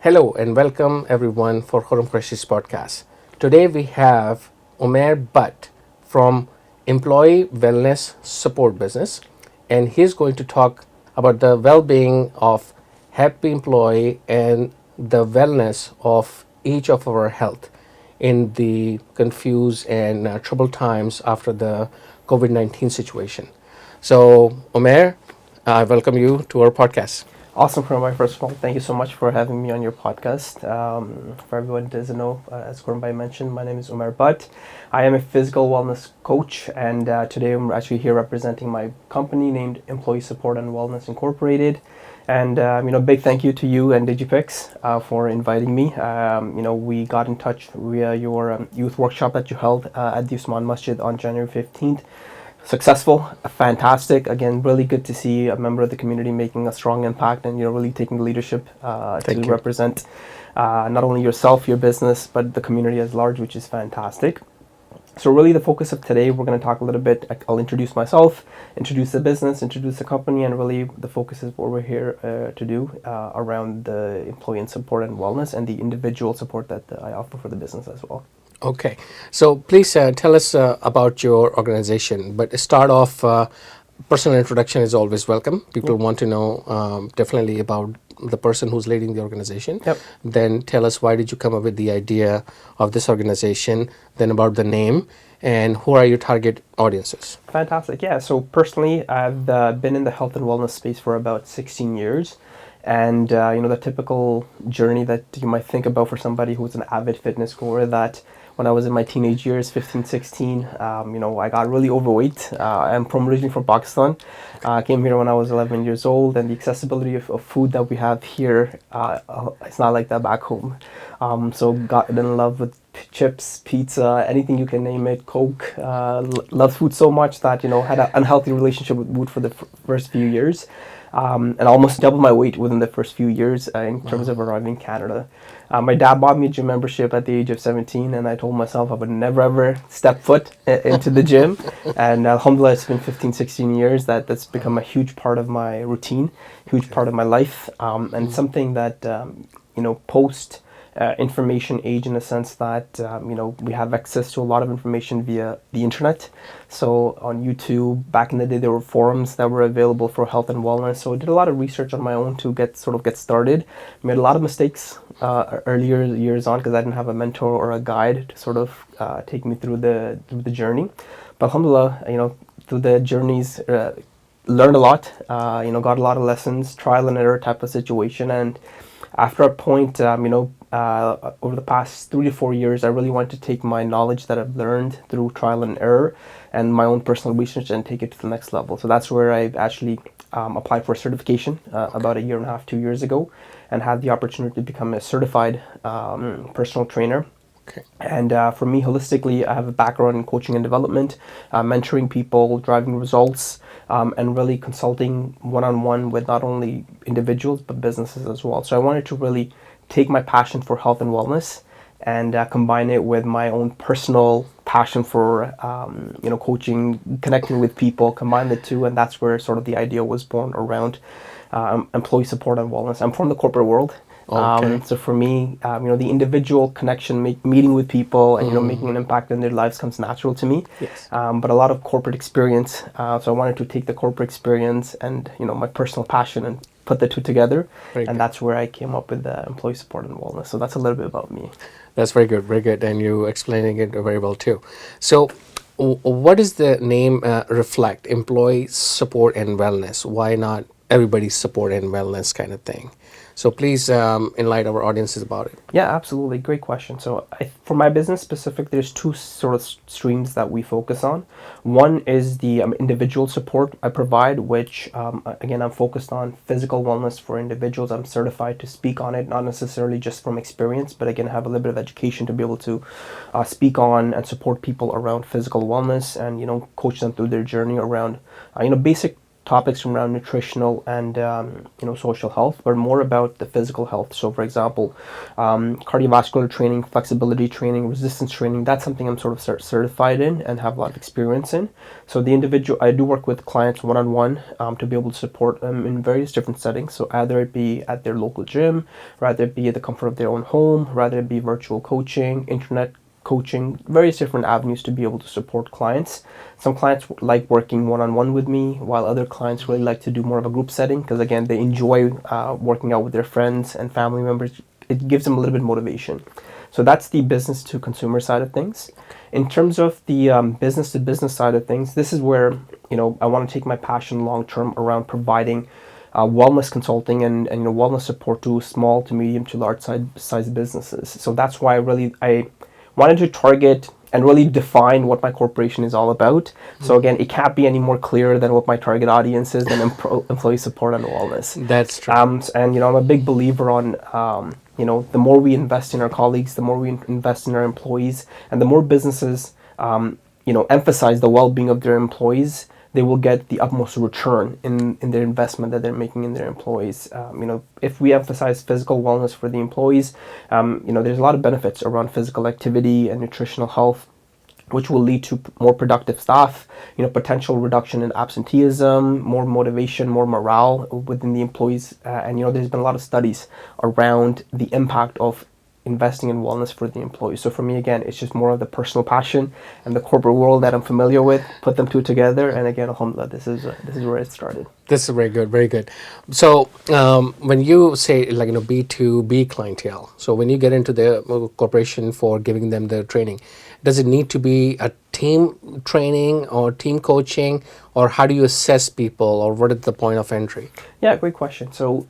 Hello and welcome everyone for Khurram Qureshi's podcast. Today we have Umair Butt from Employee Wellness Support Business, and he's going to talk about the well-being of happy employee and the wellness of each of our health in the confused and troubled times after the COVID-19 situation. So, Umair, I welcome you to our podcast. Awesome, Khurram. First of all, thank you so much for having me on your podcast. For everyone who doesn't know, as Khurram mentioned, my name is Umair Butt. I am a physical wellness coach, and today I'm actually here representing my company named Employee Support and Wellness Incorporated. And big thank you to you and DigiPix for inviting me. We got in touch via your youth workshop that you held at the Usman Masjid on January 15th. Successful, fantastic. Again, really good to see a member of the community making a strong impact and really taking the leadership to Thank you. represent not only yourself, your business, but the community as large, which is fantastic. So really the focus of today, we're going to talk a little bit, I'll introduce myself, introduce the business, introduce the company, and really the focus is what we're here to do around the employee and support and wellness and the individual support that I offer for the business as well. Okay, so please tell us about your organization. But start off, personal introduction is always welcome. People want to know definitely about the person who's leading the organization. Yep. Then tell us why did you come up with the idea of this organization, then about the name, and who are your target audiences? Fantastic. Yeah. So personally, I've been in the health and wellness space for about 16 years. And, the typical journey that you might think about for somebody who's an avid fitness goer, that when I was in my teenage years, 15, 16, I got really overweight. I'm originally from Pakistan. I came here when I was 11 years old, and the accessibility of food that we have here, it's not like that back home. So got in love with chips, pizza, anything you can name it, Coke. Loved food so much that, had an unhealthy relationship with food for the first few years. And almost doubled my weight within the first few years in terms of arriving in Canada. My dad bought me a gym membership at the age of 17, and I told myself I would never ever step foot into the gym. And alhamdulillah, it's been 15, 16 years that's become a huge part of my routine, huge part of my life, and something that, post information age, in a sense that we have access to a lot of information via the internet. So on YouTube, back in the day, there were forums that were available for health and wellness. So I did a lot of research on my own to get started. Made a lot of mistakes earlier years on because I didn't have a mentor or a guide to sort of take me through the journey. But alhamdulillah, through the journeys, learned a lot. Got a lot of lessons, trial and error type of situation. And after a point, over the past 3 to 4 years, I really wanted to take my knowledge that I've learned through trial and error and my own personal research and take it to the next level. So that's where I've actually applied for a certification about a year and a half, 2 years ago, and had the opportunity to become a certified personal trainer. Okay. And for me, holistically, I have a background in coaching and development, mentoring people, driving results, and really consulting one-on-one with not only individuals, but businesses as well. So I wanted to really take my passion for health and wellness and combine it with my own personal passion for, coaching, connecting with people, combine the two. And that's where sort of the idea was born around employee support and wellness. I'm from the corporate world. Okay. So for me, the individual connection, meeting with people and, making an impact in their lives comes natural to me. Yes. But a lot of corporate experience. So I wanted to take the corporate experience and, my personal passion and put the two together. Very And good. that's where I came up with the employee support and wellness. So that's a little bit about me. That's very good, very good, and you explaining it very well too. So, what does the name reflect? Employee support and wellness. Why not everybody's support and wellness kind of thing? So please enlighten our audiences about it. Yeah, absolutely. Great question. So for my business specific, there's two sort of streams that we focus on. One is the individual support I provide, which, again, I'm focused on physical wellness for individuals. I'm certified to speak on it, not necessarily just from experience, but again, have a little bit of education to be able to speak on and support people around physical wellness and, coach them through their journey around, basic topics around nutritional and social health, but more about the physical health. So, for example, cardiovascular training, flexibility training, resistance training. That's something I'm sort of certified in and have a lot of experience in. So, I do work with clients one-on-one to be able to support them in various different settings. So, either it be at their local gym, rather it be at the comfort of their own home, rather it be virtual coaching, internet coaching, various different avenues to be able to support clients. Some clients like working one-on-one with me, while other clients really like to do more of a group setting because, again, they enjoy working out with their friends and family members. It gives them a little bit of motivation. So that's the business to consumer side of things. In terms of the business to business side of things, this is where I want to take my passion long term around providing wellness consulting and wellness support to small to medium to large size businesses. So that's why I wanted to target and really define what my corporation is all about. So again, it can't be any more clear than what my target audience is than employee support and wellness. That's true. And I'm a big believer on the more we invest in our colleagues, the more we invest in our employees, and the more businesses emphasize the well-being of their employees, they will get the utmost return in their investment that they're making in their employees. If we emphasize physical wellness for the employees, there's a lot of benefits around physical activity and nutritional health, which will lead to more productive staff, potential reduction in absenteeism, more motivation, more morale within the employees. And there's been a lot of studies around the impact of investing in wellness for the employees. So for me, again, it's just more of the personal passion and the corporate world that I'm familiar with. Put them two together, and again, alhamdulillah, this is where it started. This is very good, very good. So when you say B2B clientele, so when you get into the corporation for giving them the training, does it need to be a team training or team coaching, or how do you assess people, or what is the point of entry? Yeah, great question. So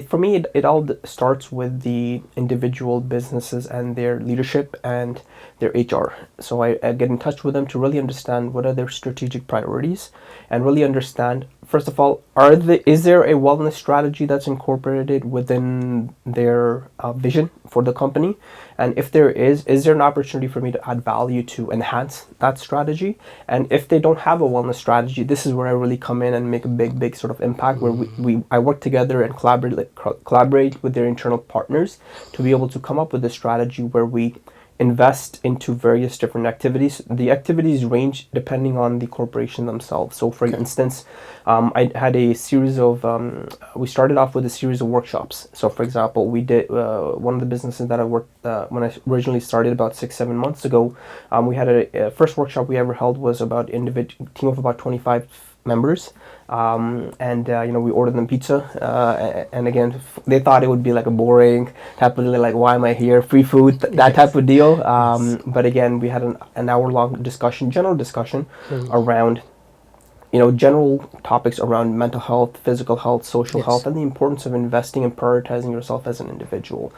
for me, it all starts with the individual businesses and their leadership and their HR. So I get in touch with them to really understand what are their strategic priorities and really understand, first of all, is there a wellness strategy that's incorporated within their vision for the company? And if there is there an opportunity for me to add value to enhance that strategy? And if they don't have a wellness strategy, this is where I really come in and make a big sort of impact, where I work together and collaborate with their internal partners to be able to come up with a strategy where we invest into various different activities. The activities range depending on the corporation themselves. So for instance, I had a series of, we started off with a series of workshops. So for example, we did, one of the businesses that I worked, when I originally started about 6-7 months ago, we had a first workshop we ever held was about team of about 25 members. We ordered them pizza, and again, they thought it would be like a boring type of, like, why am I here, free food, that type of deal. But again, we had an hour-long general discussion around, general topics around mental health, physical health, social health, and the importance of investing and prioritizing yourself as an individual.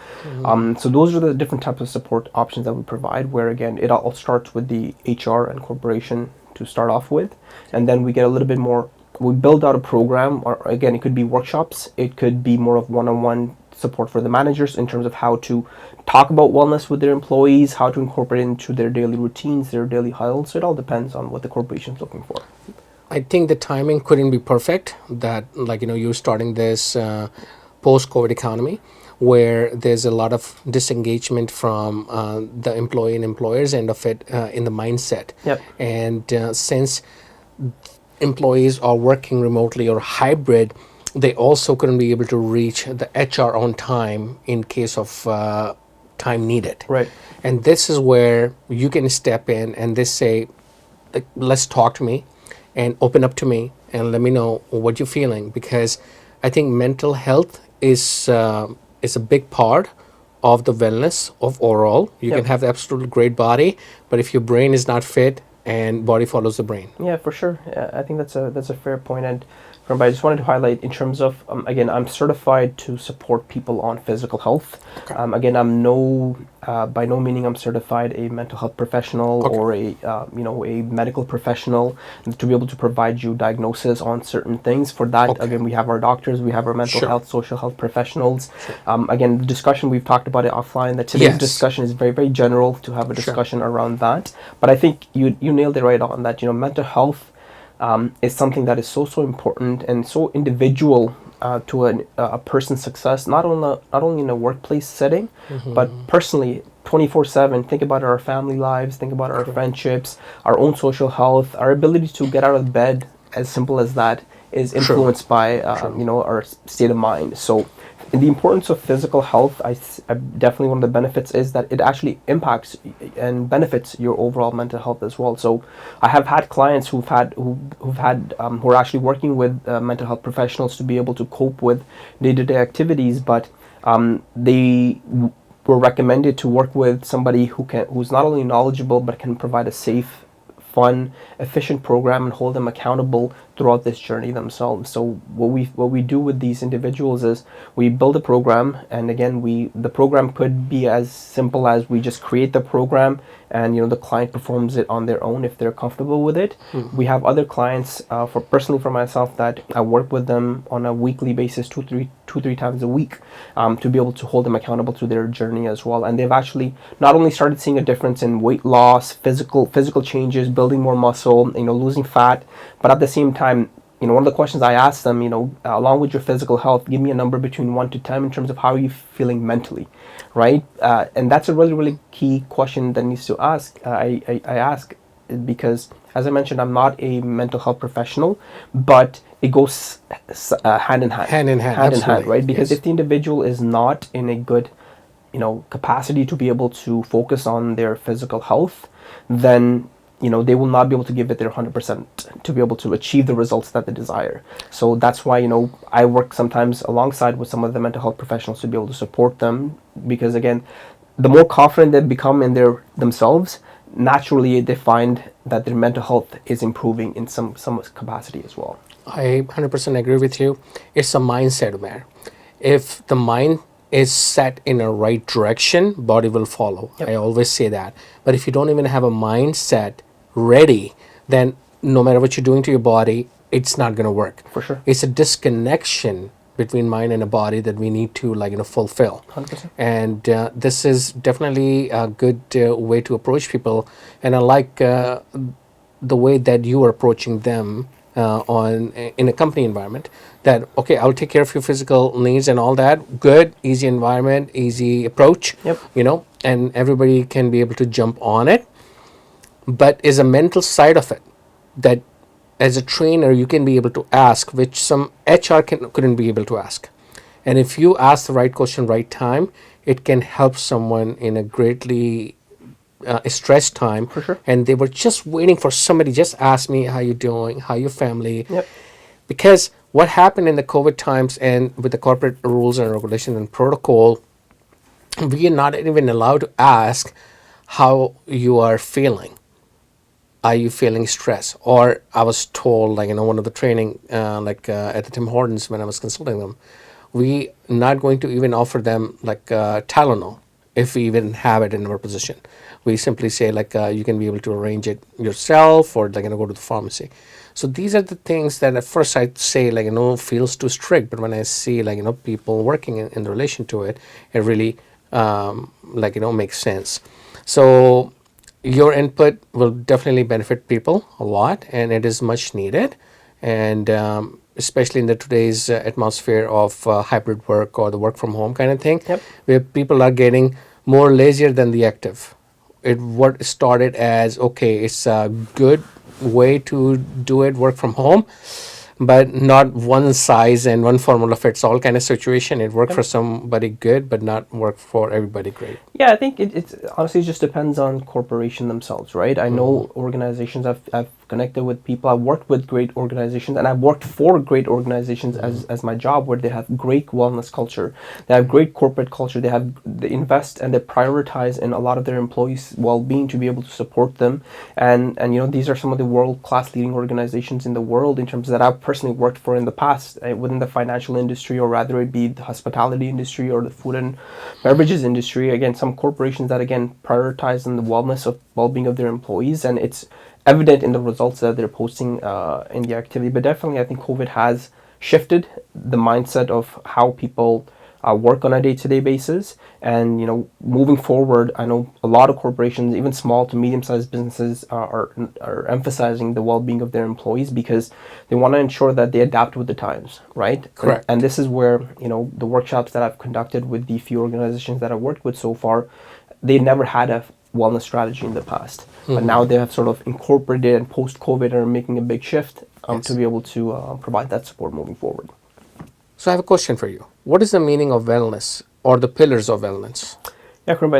So those are the different types of support options that we provide, where again, it all starts with the HR and corporation to start off with, and then we get a little bit more. We build out a program, or again, it could be workshops, it could be more of one-on-one support for the managers in terms of how to talk about wellness with their employees, how to incorporate it into their daily routines, their daily huddles. So it all depends on what the corporation is looking for. I think the timing couldn't be perfect, that you're starting this post-COVID economy where there's a lot of disengagement from the employee and employers end of it in the mindset. Yep. And since employees are working remotely or hybrid, they also couldn't be able to reach the HR on time in case of time needed. Right. And this is where you can step in and they say, let's talk to me and open up to me and let me know what you're feeling, because I think mental health is a big part of the wellness of overall. You can have the absolute great body, but if your brain is not fit, and body follows the brain. Yeah, for sure. I think that's a fair point. And I just wanted to highlight in terms of, again, I'm certified to support people on physical health. Okay. Again, I'm by no meaning I'm certified a mental health professional or a medical professional to be able to provide you diagnosis on certain things. For that, again, we have our doctors, we have our mental health, social health professionals. Again, the discussion, we've talked about it offline, that today's discussion is very, very general to have a discussion around that. But I think you nailed it right on that, mental health is something that is so important and so individual to a person's success, not only in a workplace setting, but personally, 24/7. Think about our family lives, think about our friendships, our own social health, our ability to get out of bed, as simple as that, is True. influenced by True. our state of mind. So the importance of physical health, I definitely, one of the benefits is that it actually impacts and benefits your overall mental health as well. So I have had clients who are actually working with mental health professionals to be able to cope with day-to-day activities, but they were recommended to work with somebody who's not only knowledgeable but can provide a safe, fun, efficient program and hold them accountable throughout this journey themselves. So what we do with these individuals is we build a program, and again, the program could be as simple as we just create the program and the client performs it on their own if they're comfortable with it. We have other clients, for myself, that I work with them on a weekly basis, two three times a week, to be able to hold them accountable to their journey as well. And they've actually not only started seeing a difference in weight loss, physical changes, building more muscle, losing fat, but at the same time, one of the questions I ask them, along with your physical health, give me a number between 1 to 10 in terms of how are you feeling mentally, right? And that's a really, really key question that needs to ask. I ask because, as I mentioned, I'm not a mental health professional, but it goes hand in hand. Hand in hand, Hand in hand, absolutely. right? Because Yes. if the individual is not in a good, capacity to be able to focus on their physical health, then they will not be able to give it their 100% to be able to achieve the results that they desire. So that's why I work sometimes alongside with some of the mental health professionals to be able to support them, because again, the more confident they become in themselves, naturally they find that their mental health is improving in some capacity as well. I 100% agree with you. It's a mindset, Umair. If the mind is set in a right direction, body will follow. Yep. I always say that. But if you don't even have a mindset ready, then no matter what you're doing to your body, it's not going to work. For sure. It's a disconnection between mind and a body that we need to fulfill. 100%. And this is definitely a good way to approach people. And I like the way that you are approaching them on in a company environment, that okay, I'll take care of your physical needs and all that, good, easy environment, easy approach. Yep. And everybody can be able to jump on it, but is a mental side of it that as a trainer you can be able to ask, which some couldn't be able to ask. And if you ask the right question right time, it can help someone in a greatly stress time. For sure. And they were just waiting for somebody, just ask me how you doing, how your family. Yep. Because what happened in the COVID times and with the corporate rules and regulations and protocol, we are not even allowed to ask how you are feeling. Are you feeling stress? Or I was told, one of the training, at the Tim Hortons when I was consulting them, we not going to even offer them Tylenol if we even have it in our position. We simply say you can be able to arrange it yourself, or go to the pharmacy. So these are the things that at first I'd say feels too strict, but when I see people working in relation to it, it really makes sense. So your input will definitely benefit people a lot, and it is much needed. And especially in the today's atmosphere of hybrid work or the work from home kind of thing, Yep. where people are getting more lazier than the active. What started as okay, it's a good way to do it, work from home, but not one size and one formula fits all kind of situation. It worked for somebody good, but not work for everybody great. Yeah, I think it's honestly just depends on corporation themselves, right? I know organizations. I've connected with people. I've worked with great organizations, and I've worked for great organizations as my job, where they have great wellness culture, they have great corporate culture, they invest and they prioritize in a lot of their employees' well-being to be able to support them, and these are some of the world-class leading organizations in the world in terms that I've personally worked for in the past within the financial industry, or rather it be the hospitality industry or the food and beverages industry. Again, some corporations that again prioritize in the wellness of well-being of their employees, and it's evident in the results that they're posting in the activity. But definitely, I think COVID has shifted the mindset of how people work on a day-to-day basis. And moving forward, I know a lot of corporations, even small to medium-sized businesses, are emphasizing the well-being of their employees because they want to ensure that they adapt with the times, right? Correct. And this is where the workshops that I've conducted with the few organizations that I've worked with so far, they never had a wellness strategy in the past, but now they have sort of incorporated, and post-COVID are making a big shift to be able to provide that support moving forward. So I have a question for you. What is the meaning of wellness or the pillars of wellness? Yeah, Khurram,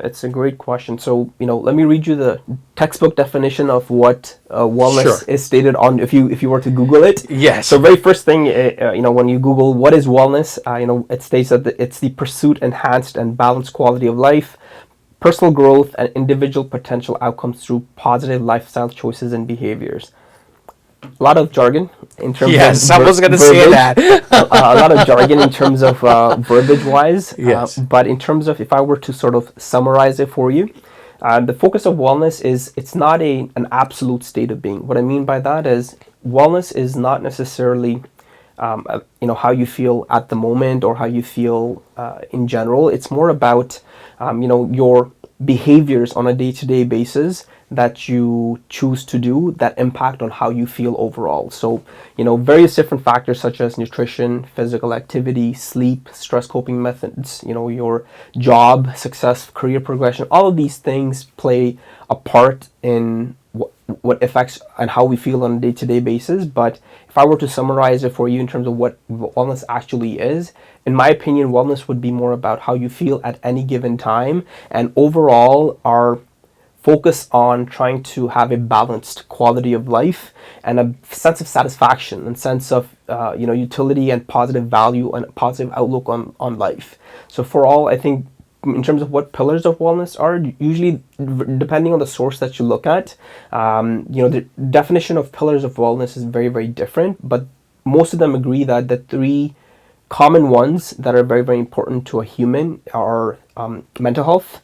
it's a great question. So, let me read you the textbook definition of what wellness Sure. is stated on, if you were to Google it. Yes. So, very first thing, when you Google what is wellness, it states that it's the pursuit, enhanced, and balanced quality of life, personal growth, and individual potential outcomes through positive lifestyle choices and behaviors. A lot of jargon in terms Yes, of I was going to say verbiage. that. A lot of jargon in terms of verbiage wise. Yes. But in terms of, if I were to sort of summarize it for you, the focus of wellness is, it's not an absolute state of being. What I mean by that is, wellness is not necessarily how you feel at the moment or how you feel in general. It's more about your behaviors on a day-to-day basis that you choose to do that impact on how you feel overall. So, various different factors such as nutrition, physical activity, sleep, stress coping methods, your job, success, career progression, all of these things play a part in what affects and how we feel on a day-to-day basis. But if I were to summarize it for you in terms of what wellness actually is, in my opinion, wellness would be more about how you feel at any given time, and overall our focus on trying to have a balanced quality of life and a sense of satisfaction and sense of utility and positive value and positive outlook on life. So for all, I think, in terms of what pillars of wellness are, usually depending on the source that you look at, the definition of pillars of wellness is very, very different, but most of them agree that the three common ones that are very, very important to a human are mental health,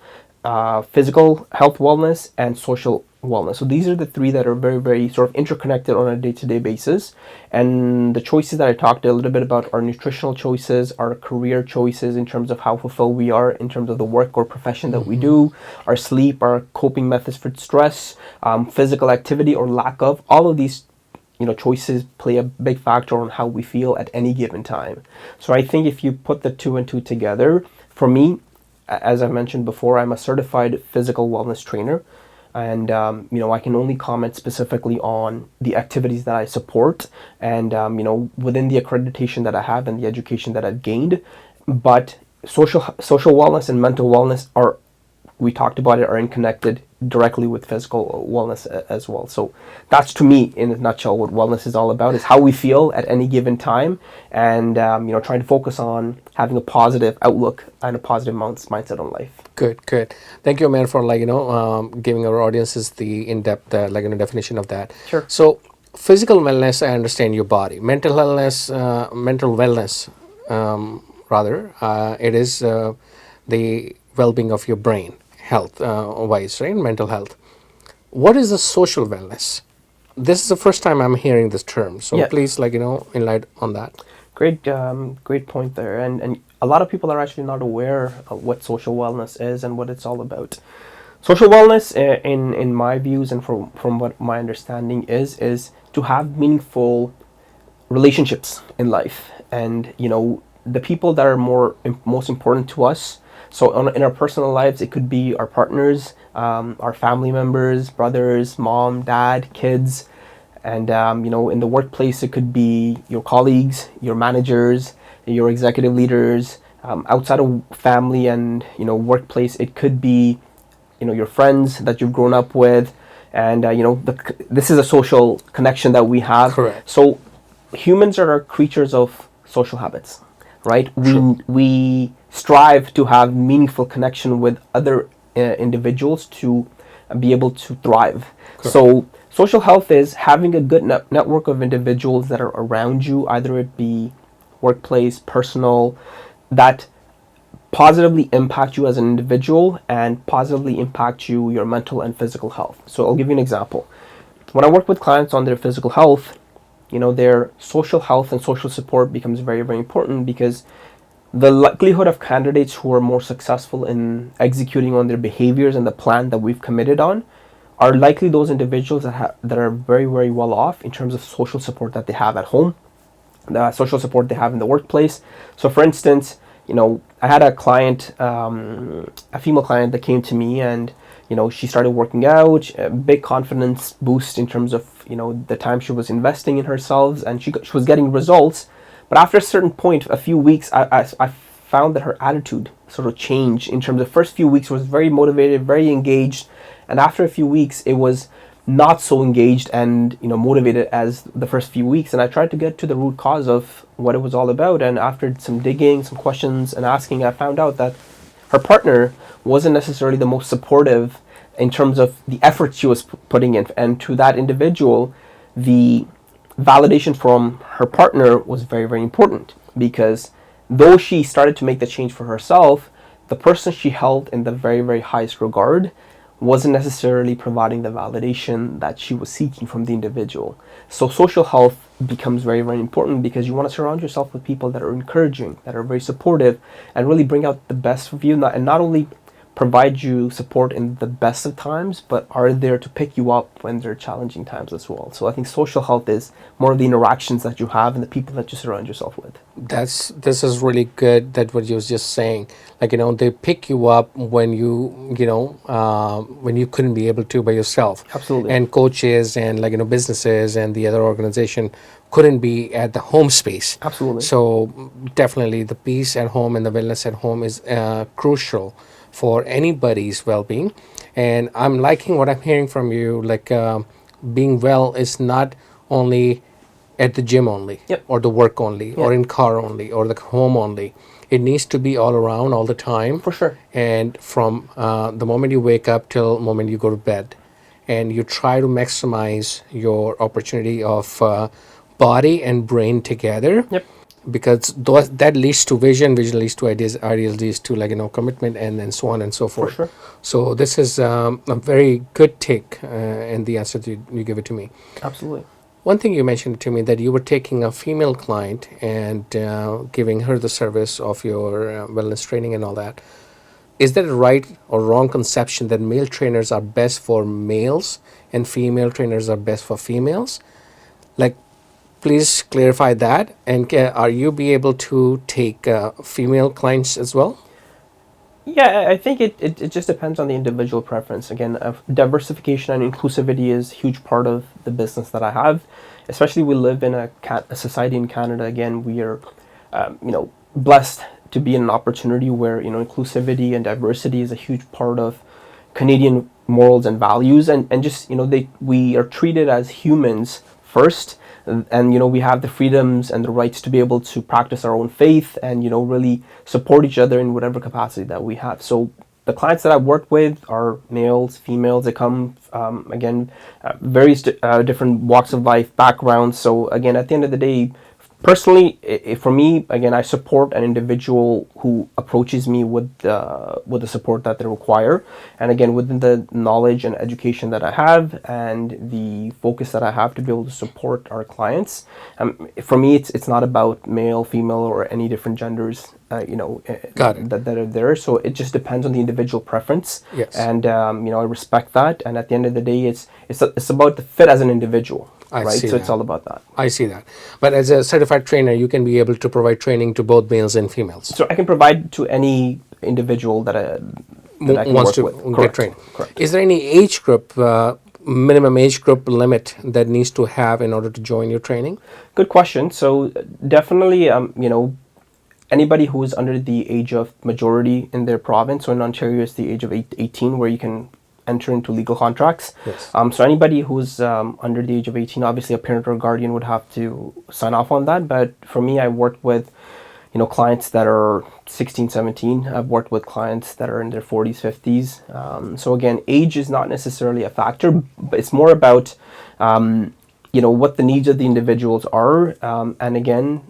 physical health wellness, and social wellness. So these are the three that are very, very sort of interconnected on a day-to-day basis. And the choices that I talked a little bit about are nutritional choices, our career choices in terms of how fulfilled we are in terms of the work or profession that we do, our sleep, our coping methods for stress, physical activity or lack of. All of these choices play a big factor on how we feel at any given time. So I think if you put the two and two together, for me, as I mentioned before, I'm a certified physical wellness trainer, and I can only comment specifically on the activities that I support, and within the accreditation that I have and the education that I've gained. But social wellness and mental wellness are, we talked about it, are connected directly with physical wellness as well. So that's, to me, in a nutshell, what wellness is all about, is how we feel at any given time, and trying to focus on having a positive outlook and a positive mindset on life. Good. Thank you, Umair, for giving our audiences the in-depth definition of that. Sure. So physical wellness, I understand your body. Mental wellness, it is the well-being of your brain, health wise, right? Mental health. What is the social wellness? This is the first time I'm hearing this term, so Yeah. please enlighten on that. Great point there, and a lot of people are actually not aware of what social wellness is and what it's all about. Social wellness, in my views and from what my understanding is to have meaningful relationships in life, and the people that are most important to us. So in our personal lives, it could be our partners, our family members, brothers, mom, dad, kids. And, in the workplace, it could be your colleagues, your managers, your executive leaders. Outside of family and, workplace, it could be, your friends that you've grown up with. And, this is a social connection that we have. Correct. So humans are creatures of social habits, right? We strive to have meaningful connection with other individuals to be able to thrive. Correct. So social health is having a good network of individuals that are around you, either it be workplace, personal, that positively impact you as an individual and positively impact your mental and physical health. So I'll give you an example. When I work with clients on their physical health, their social health and social support becomes very, very important, because the likelihood of candidates who are more successful in executing on their behaviors and the plan that we've committed on are likely those individuals that are very, very well off in terms of social support that they have at home, the social support they have in the workplace. So, for instance, I had a client, a female client that came to me, and she started working out, a big confidence boost in terms of the time she was investing in herself, and she was getting results. But after a certain point, a few weeks, I found that her attitude sort of changed in terms of the first few weeks was very motivated, very engaged, and after a few weeks, it was not so engaged and motivated as the first few weeks. And I tried to get to the root cause of what it was all about. And after some digging, some questions and asking, I found out that her partner wasn't necessarily the most supportive in terms of the effort she was putting in. And to that individual, the validation from her partner was very, very important, because though she started to make the change for herself, the person she held in the very, very highest regard wasn't necessarily providing the validation that she was seeking from the individual. So social health becomes very, very important, because you want to surround yourself with people that are encouraging, that are very supportive, and really bring out the best of you, and not only provide you support in the best of times, but are there to pick you up when there are challenging times as well. So I think social health is more of the interactions that you have and the people that you surround yourself with. This is really good, that what you was just saying, like they pick you up when when you couldn't be able to by yourself. Absolutely. And coaches and businesses and the other organization couldn't be at the home space. Absolutely. So definitely the peace at home and the wellness at home is crucial for anybody's well-being. And I'm liking what I'm hearing from you, being well is not only at the gym only, Yep. or the work only, Yep. or in car only, or the home only. It needs to be all around all the time. For sure. And from the moment you wake up till the moment you go to bed, and you try to maximize your opportunity of body and brain together. Yep. Because that leads to vision leads to ideas leads to commitment, and then so on and so forth. For sure. So this is a very good take, and the answer you give it to me. Absolutely. One thing you mentioned to me, that you were taking a female client and giving her the service of your wellness training and all that. Is that a right or wrong conception that male trainers are best for males and female trainers are best for females? Please clarify that. And are you be able to take female clients as well? Yeah, I think it just depends on the individual preference. Again, diversification and inclusivity is a huge part of the business that I have. Especially, we live in a society in Canada. Again, we are, blessed to be in an opportunity where inclusivity and diversity is a huge part of Canadian morals and values, and just we are treated as humans first. And we have the freedoms and the rights to be able to practice our own faith and really support each other in whatever capacity that we have. So the clients that I've worked with are males, females. They come various different walks of life, backgrounds. So again, at the end of the day, personally, for me, again, I support an individual who approaches me with the support that they require, and again, within the knowledge and education that I have, and the focus that I have to be able to support our clients. For me, it's not about male, female, or any different genders. Got it. That are there. So it just depends on the individual preference. Yes. And I respect that. And at the end of the day, it's about the fit as an individual. I right? see So that. it's all about that. I see that. But as a certified trainer, you can be able to provide training to both males and females. So I can provide to any individual that I can wants work to with. get trained. Correct. Is there any age group, minimum age group limit that needs to have in order to join your training? Good question. So definitely, anybody who is under the age of majority in their province. So in Ontario, it's the age of 18 where you can enter into legal contracts. Yes. So anybody who's under the age of 18, obviously a parent or guardian would have to sign off on that. But for me, I worked with clients that are 16, 17. I've worked with clients that are in their 40s, 50s. So again, age is not necessarily a factor, but it's more about what the needs of the individuals are. And again,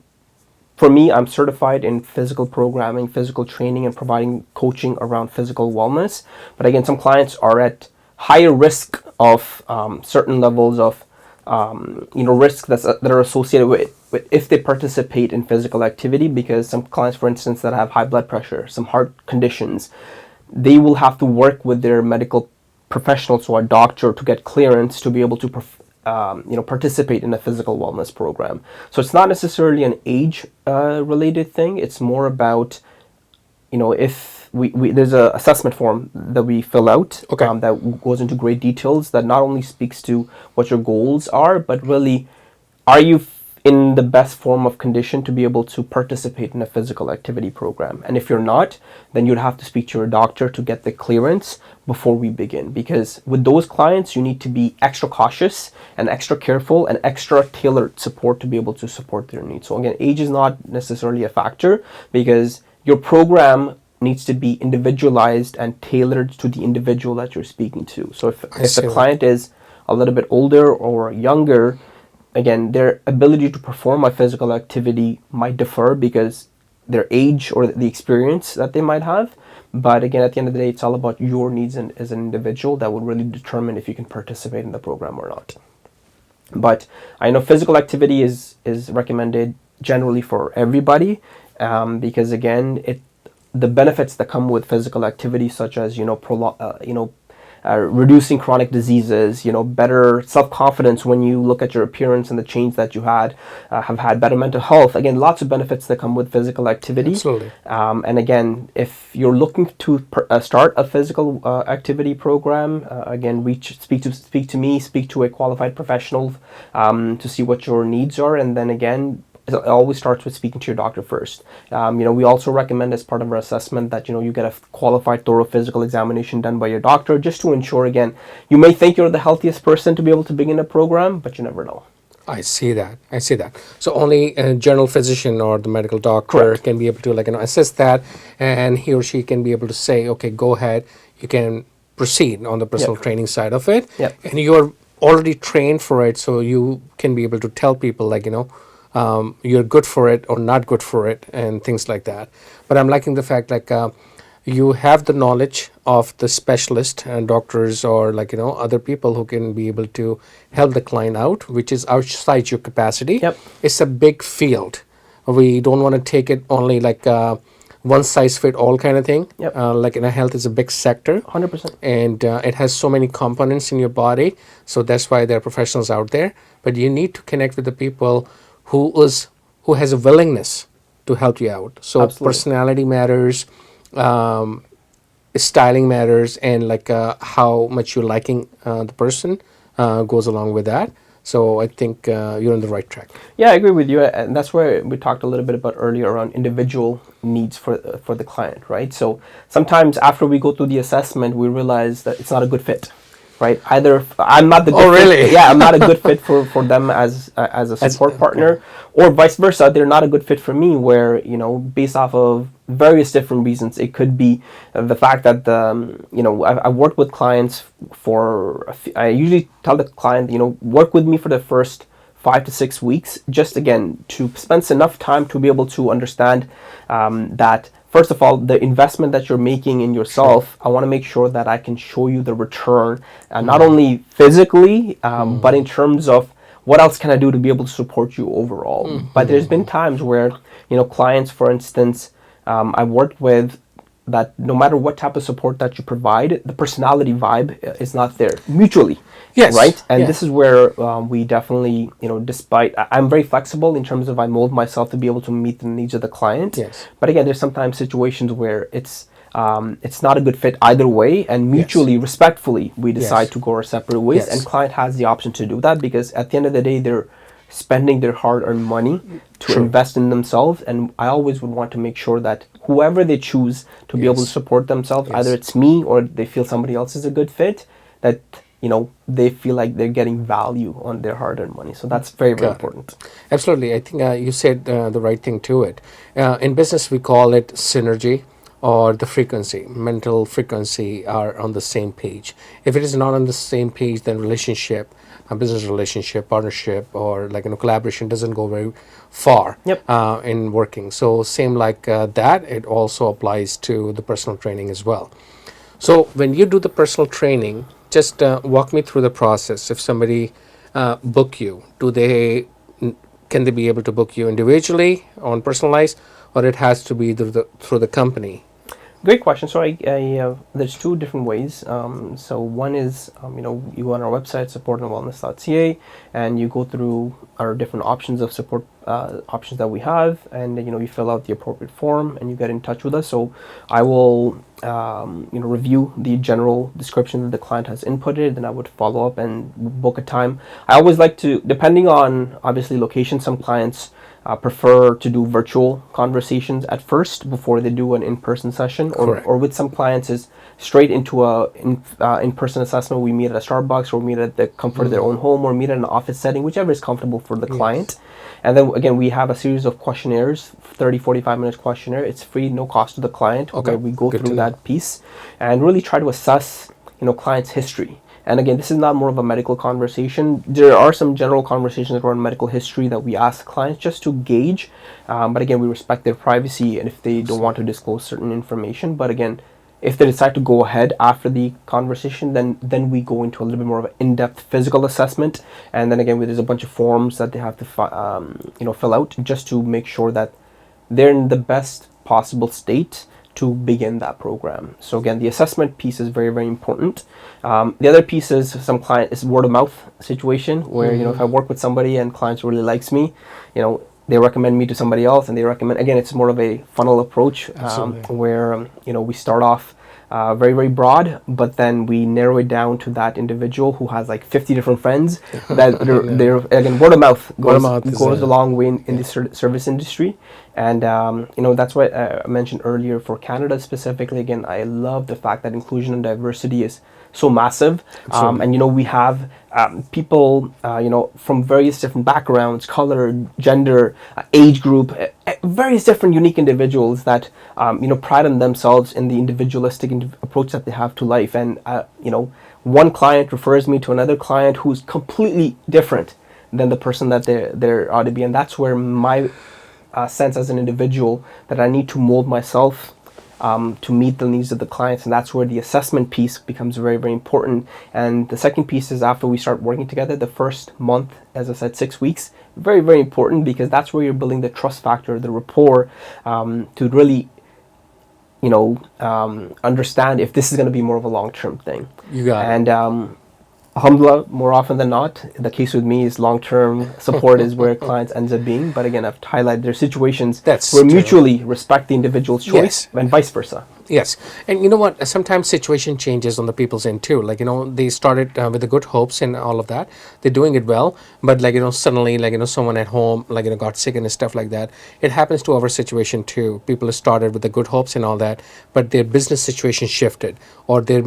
for me, I'm certified in physical programming, physical training, and providing coaching around physical wellness. But again, some clients are at higher risk of certain levels of risks that are associated with if they participate in physical activity. Because some clients, for instance, that have high blood pressure, some heart conditions, they will have to work with their medical professionals or a doctor to get clearance to be able to participate in a physical wellness program. So it's not necessarily an age related thing. It's more about, if we there's a assessment form that we fill out, Okay. that goes into great details, that not only speaks to what your goals are, but really, are you in the best form of condition to be able to participate in a physical activity program? And if you're not, then you'd have to speak to your doctor to get the clearance before we begin. Because with those clients, you need to be extra cautious and extra careful and extra tailored support to be able to support their needs. So again, age is not necessarily a factor, because your program needs to be individualized and tailored to the individual that you're speaking to. So if the client is a little bit older or younger, again, their ability to perform a physical activity might differ because their age or the experience that they might have. But again, at the end of the day, it's all about your needs as an individual that would really determine if you can participate in the program or not. But I know physical activity is recommended generally for everybody, because again, the benefits that come with physical activity, such as reducing chronic diseases, better self-confidence when you look at your appearance and the change that you have had better mental health. Again, lots of benefits that come with physical activity. Absolutely. And again, if you're looking to start a physical activity program, again, speak to me, speak to a qualified professional to see what your needs are, and then again, it always starts with speaking to your doctor first. We also recommend, as part of our assessment, that you get a qualified, thorough physical examination done by your doctor, just to ensure, again, you may think you're the healthiest person to be able to begin a program, but you never know. I see that. So only a general physician or the medical doctor Correct. can be able to assess that, and he or she can be able to say, okay, go ahead, you can proceed on the personal training side of it. Yep. And you're already trained for it, so you can be able to tell people you're good for it or not good for it and things like that. But I'm liking the fact you have the knowledge of the specialist and doctors or other people who can be able to help the client out, which is outside your capacity. Yep. It's a big field. We don't want to take it only one size fit all kind of thing. Yep. Health is a big sector. 100%. And it has so many components in your body. So that's why there are professionals out there. But you need to connect with the people who has a willingness to help you out. So Absolutely. Personality matters, styling matters, and how much you're liking the person goes along with that. So I think you're on the right track. Yeah, I agree with you, and that's where we talked a little bit about earlier around individual needs for the client, right? So sometimes after we go through the assessment, we realize that it's not a good fit. Right. Either I'm not the good really? fit, I'm not a good fit for them as a support partner, or vice versa. They're not a good fit for me. Where based off of various different reasons, it could be the fact that I've worked with clients I usually tell the client work with me for the first 5 to 6 weeks, just again to spend enough time to be able to understand that. First of all, the investment that you're making in yourself, I want to make sure that I can show you the return, not only physically, but in terms of what else can I do to be able to support you overall. But there's been times where, clients, for instance, I've worked with, that no matter what type of support that you provide, the personality vibe is not there mutually. Yes. Right? And this is where we definitely, despite, I'm very flexible in terms of I mold myself to be able to meet the needs of the client. Yes. But again, there's sometimes situations where it's not a good fit either way, and mutually, respectfully, we decide to go our separate ways, and client has the option to do that, because at the end of the day, they're spending their hard-earned money to invest in themselves, and I always would want to make sure that whoever they choose to be able to support themselves, either it's me or they feel somebody else is a good fit, that they feel like they're getting value on their hard-earned money. So that's very, very important. Absolutely. I think you said the right thing to it. In business, we call it synergy, or the frequency, mental frequency are on the same page. If it is not on the same page, then relationship, a business relationship, partnership, or collaboration doesn't go very far in working. So same that, it also applies to the personal training as well. So when you do the personal training, just walk me through the process. If somebody book you? Can they be able to book you individually on personalized, or it has to be through the company? Great question. So there's two different ways. So one is, you go on our website, supportandwellness.ca, and you go through our different options of support options that we have, and you fill out the appropriate form, and you get in touch with us. So I will, review the general description that the client has inputted, and I would follow up and book a time. I always like to, depending on obviously location, some clients prefer to do virtual conversations at first before they do an in-person session, or with some clients is straight into a in-person assessment. We meet at a Starbucks, or meet at the comfort of their own home, or meet in an office setting, whichever is comfortable for the client. And then again, we have a series of questionnaires, 45 minutes questionnaire. It's free, no cost to the client, where we go through that piece and really try to assess, client's history. And again, this is not more of a medical conversation. There are some general conversations around medical history that we ask clients just to gauge. But again, we respect their privacy, and if they don't want to disclose certain information. But again, if they decide to go ahead after the conversation, then we go into a little bit more of an in-depth physical assessment. And then again, there's a bunch of forms that they have to fill out just to make sure that they're in the best possible state to begin that program. So again, the assessment piece is very, very important. The other piece is some client is word of mouth situation where, if I work with somebody and clients really likes me, they recommend me to somebody else, and they recommend, again, it's more of a funnel approach, where, we start off very, very broad, but then we narrow it down to that individual who has like 50 different friends that they're again, word of mouth goes a long way in the service industry. And, that's what I mentioned earlier for Canada specifically. Again, I love the fact that inclusion and diversity is so massive. And, we have people, from various different backgrounds, color, gender, age group, various different unique individuals that, pride on themselves in the individualistic approach that they have to life. And, one client refers me to another client who's completely different than the person that they ought to be. And that's where my sense as an individual that I need to mold myself to meet the needs of the clients, and that's where the assessment piece becomes very, very important. And the second piece is after we start working together, the first month, as I said, 6 weeks, very, very important, because that's where you're building the trust factor, the rapport, to really, understand if this is going to be more of a long-term thing. You got it. And alhamdulillah, more often than not, the case with me is long-term support is where clients ends up being. But again, I've highlighted there's situations where mutually respect the individual's choice, and vice versa. Yes. And you know what? Sometimes situation changes on the people's end too. Like, they started with the good hopes and all of that. They're doing it well. But suddenly, someone at home, got sick and stuff like that. It happens to our situation too. People started with the good hopes and all that, but their business situation shifted, or their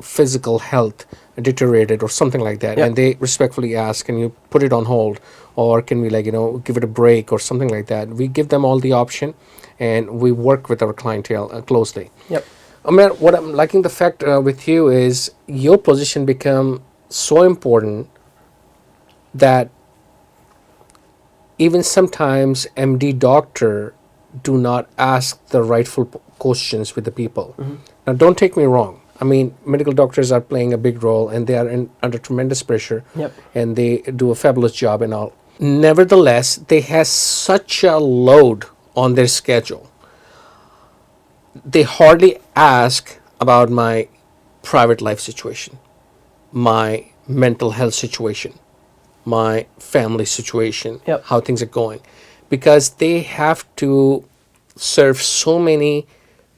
physical health deteriorated, or something like that. And they respectfully ask, can you put it on hold, or can we give it a break, or something like that. We give them all the option, and we work with our clientele closely. Umair, what I'm liking the fact with you is your position become so important that even sometimes MD doctor do not ask the rightful questions with the people. Now, don't take me wrong. I mean, medical doctors are playing a big role, and they are under tremendous pressure, and they do a fabulous job and all. Nevertheless, they have such a load on their schedule. They hardly ask about my private life situation, my mental health situation, my family situation, how things are going, because they have to serve so many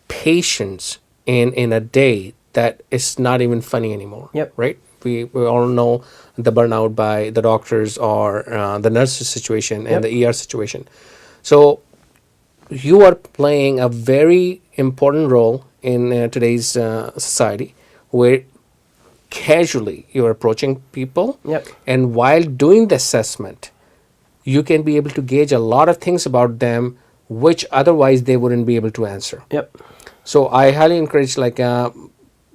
patients in a day that it's not even funny anymore. Right? We all know the burnout by the doctors, or the nurses situation, and the ER situation. So you are playing a very important role in today's society, where casually you're approaching people, and while doing the assessment, you can be able to gauge a lot of things about them which otherwise they wouldn't be able to answer. So I highly encourage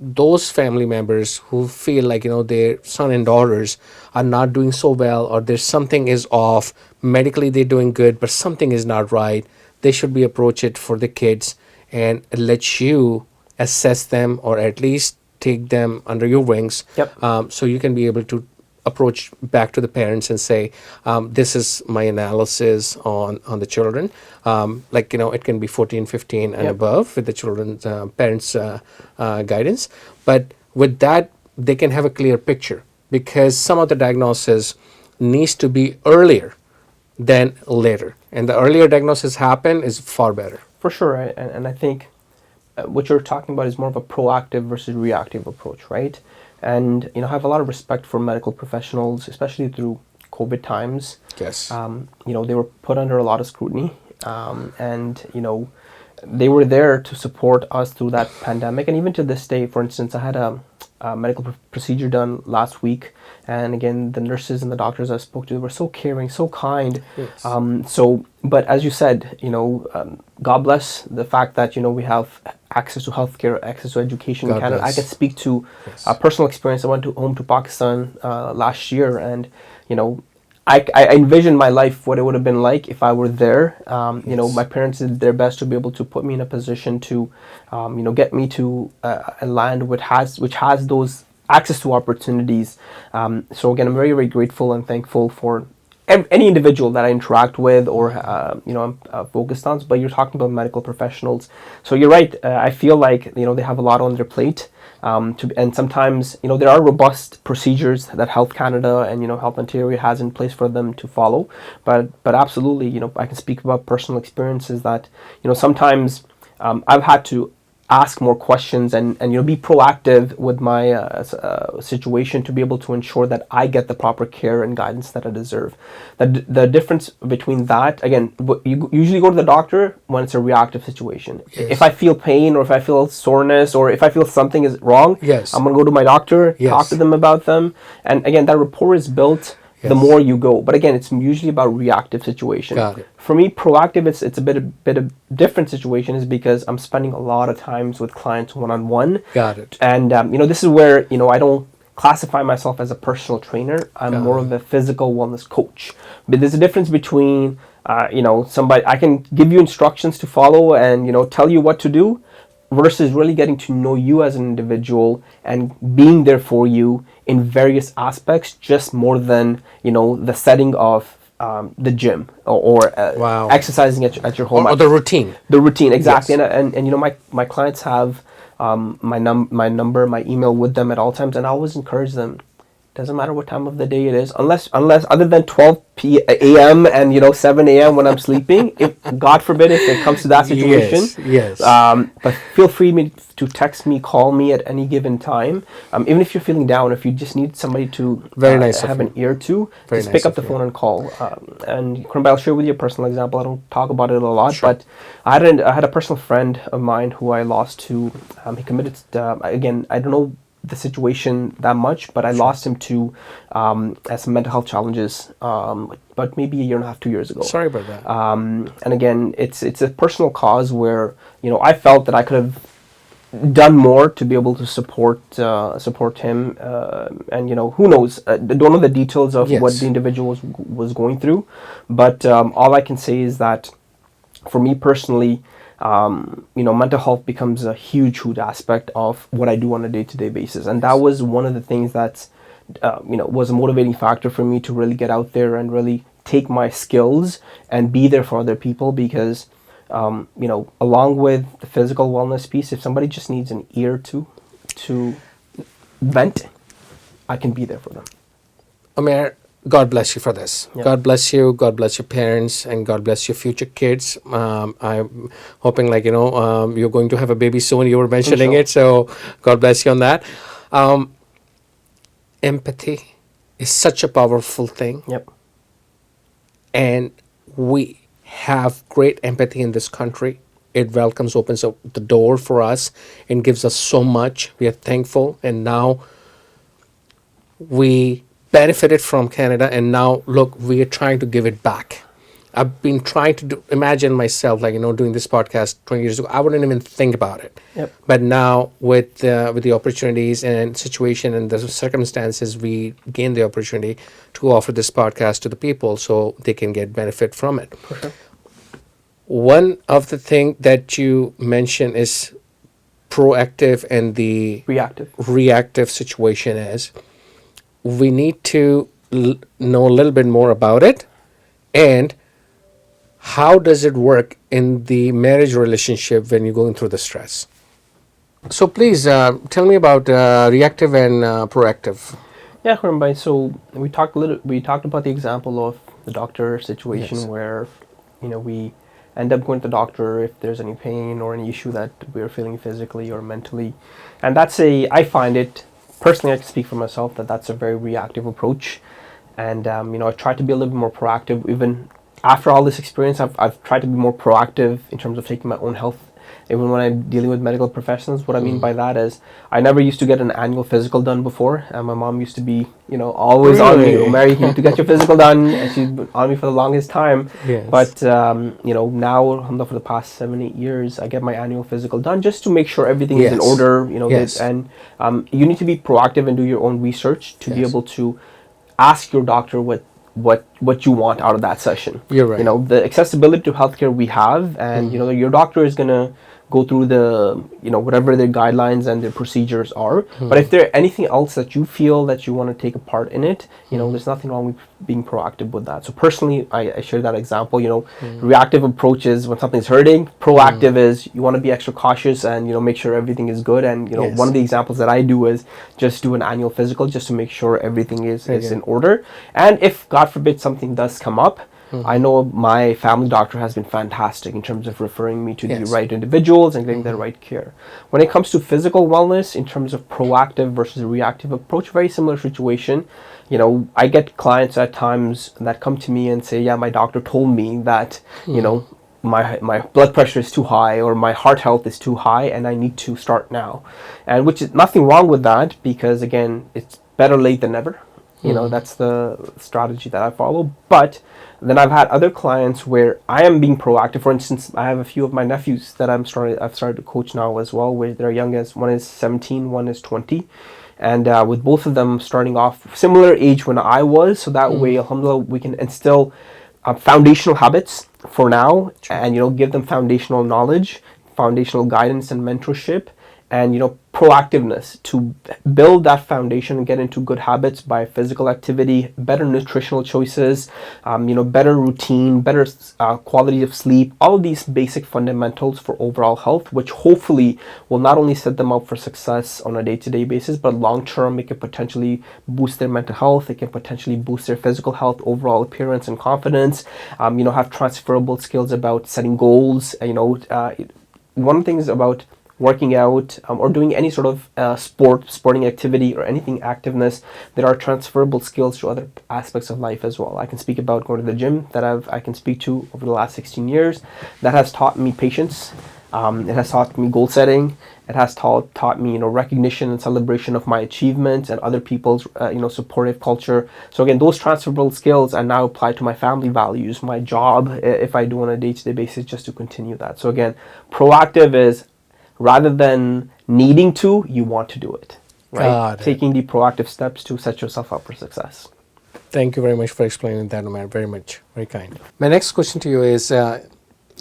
those family members who feel their son and daughters are not doing so well, or there's something is off. Medically they're doing good, but something is not right. They should be approach it for the kids and let you assess them, or at least take them under your wings, so you can be able to approach back to the parents and say, this is my analysis on the children. Like, it can be 14, 15 and Yep. above with the children's parents' guidance. But with that, they can have a clear picture, because some of the diagnosis needs to be earlier than later. And the earlier diagnosis happen is far better. For sure, right? And I think what you're talking about is more of a proactive versus reactive approach, right? And I have a lot of respect for medical professionals, especially through COVID times. Yes. They were put under a lot of scrutiny, and they were there to support us through that pandemic. And even to this day, for instance, I had a medical procedure done last week, and again, the nurses and the doctors I spoke to were so caring, so kind. Yes. But as you said, God bless the fact that we have access to healthcare, access to education in God Canada. bless. I can speak to Yes. a personal experience. I went home to Pakistan last year, and I envisioned my life, what it would have been like if I were there. Yes. My parents did their best to be able to put me in a position to, get me to a land which has those access to opportunities. So again, I'm very, very grateful and thankful for any individual that I interact with or I'm focused on. But you're talking about medical professionals, so you're right. I feel like they have a lot on their plate. And sometimes there are robust procedures that Health Canada and Health Ontario has in place for them to follow. But absolutely, I can speak about personal experiences that sometimes I've had to ask more questions and be proactive with my situation to be able to ensure that I get the proper care and guidance that I deserve. The difference between that, again, you usually go to the doctor when it's a reactive situation. Yes. If I feel pain or if I feel soreness or if I feel something is wrong, Yes. I'm going to go to my doctor, Yes. talk to them about them. And again, that rapport is built the Yes. more you go. But again, it's usually about reactive situation. Got it. For me, proactive, it's a bit of different situation, is because I'm spending a lot of times with clients one-on-one. Got it. And this is where I don't classify myself as a personal trainer. I'm Got more it. of a physical wellness coach. But there's a difference between somebody, I can give you instructions to follow and tell you what to do, versus really getting to know you as an individual and being there for you in various aspects, just more than the setting of the gym or Wow. exercising at your home. Or the routine. The routine, exactly. Yes. And my clients have my number, my email with them at all times, and I always encourage them. Doesn't matter what time of the day it is, unless other than 12 a.m. and 7 a.m. when I'm sleeping. If God forbid, if it comes to that situation, Yes. but feel free to text me, call me at any given time. Even if you're feeling down, if you just need somebody to Very nice of have you. an ear to, Very just nice pick up of the you. phone and call. And Khurram, I'll share with you a personal example. I don't talk about it a lot, Sure. but I had a personal friend of mine who I lost to. He committed. Again, I don't know the situation that much, but I lost him to some mental health challenges, but maybe a year and a half, 2 years ago. Sorry about that. And again, it's a personal cause where I felt that I could have done more to be able to support him, and who knows? Don't know the details of what Yes. the individual was going through, but all I can say is that for me personally, mental health becomes a huge aspect of what I do on a day-to-day basis. And that was one of the things that, was a motivating factor for me to really get out there and really take my skills and be there for other people. Because, along with the physical wellness piece, if somebody just needs an ear to vent, I can be there for them. Umair, God bless you for this. Yeah. God bless you. God bless your parents, and God bless your future kids. I'm hoping, you're going to have a baby soon. You were mentioning it, so God bless you on that. Empathy is such a powerful thing, Yep. and we have great empathy in this country. It welcomes, opens up the door for us, and gives us so much. We are thankful, and now we benefited from Canada, and now look, we are trying to give it back. I've been trying to imagine myself doing this podcast 20 years ago. I wouldn't even think about it. Yep. But now with the opportunities and situation and the circumstances, we gain the opportunity to offer this podcast to the people so they can get benefit from it. For sure. One of the thing that you mentioned is proactive, and the Reactive. reactive situation is, we need to know a little bit more about it, and how does it work in the marriage relationship when you're going through the stress. So please tell me about reactive and proactive. Yeah, Khurram, so we talked about the example of the doctor situation Yes. where, we end up going to the doctor if there's any pain or any issue that we're feeling physically or mentally. And I find it, personally, I can speak for myself, that that's a very reactive approach. And, I try to be a little bit more proactive. Even after all this experience, I've tried to be more proactive in terms of taking my own health. Even when I'm dealing with medical professionals, what I mean by that is I never used to get an annual physical done before. And my mom used to be, always on me. Really? Mary, you need to get your physical done. And she's been on me for the longest time. Yes. But, now, alhamdulillah, for the past 7, 8 years, I get my annual physical done just to make sure everything is in Yes. order. Yes. And you need to be proactive and do your own research to be Yes. able to ask your doctor what you want out of that session. You're right. The accessibility to healthcare we have, and your doctor is gonna go through the whatever their guidelines and their procedures are. But if there anything else that you feel that you want to take a part in it, there's nothing wrong with being proactive with that. So personally, I share that example. Reactive approach is when something's hurting. Proactive is you want to be extra cautious and make sure everything is good. And Yes. one of the examples that I do is just do an annual physical just to make sure everything is in order. And if God forbid something does come up, I know my family doctor has been fantastic in terms of referring me to the Yes. right individuals and getting the right care. When it comes to physical wellness, in terms of proactive versus reactive approach, very similar situation. I get clients at times that come to me and say, yeah, my doctor told me that, my blood pressure is too high or my heart health is too high and I need to start now. And which is nothing wrong with that, because again, it's better late than never. That's the strategy that I follow. But then I've had other clients where I am being proactive. For instance, I have a few of my nephews that I've started to coach now as well, where they're young, as one is 17, one is 20. And with both of them starting off similar age when I was, so that way, alhamdulillah, we can instill foundational habits for now, and give them foundational knowledge, foundational guidance and mentorship, and proactiveness to build that foundation and get into good habits by physical activity, better nutritional choices, better routine, better quality of sleep, all of these basic fundamentals for overall health, which hopefully will not only set them up for success on a day-to-day basis, but long-term it can potentially boost their mental health, it can potentially boost their physical health, overall appearance and confidence, have transferable skills about setting goals. One of the things about working out or doing any sort of sporting activity or anything activeness, there are transferable skills to other aspects of life as well. I can speak about going to the gym that I can speak to over the last 16 years. That has taught me patience. It has taught me goal setting. It has taught me recognition and celebration of my achievements and other people's supportive culture. So again, those transferable skills are now applied to my family values, my job, if I do on a day-to-day basis, just to continue that. So again, proactive is rather than needing to, you want to do it, right? Got it. Taking the proactive steps to set yourself up for success. Thank you very much for explaining that, Umair. Very much. Very kind. My next question to you is,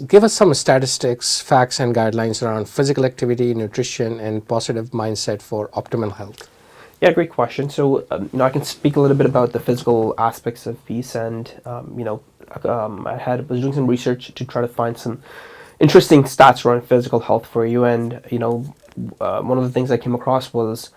give us some statistics, facts, and guidelines around physical activity, nutrition, and positive mindset for optimal health. Yeah, great question. So, I can speak a little bit about the physical aspects of peace, and I was doing some research to try to find some interesting stats around physical health for you. And one of the things I came across was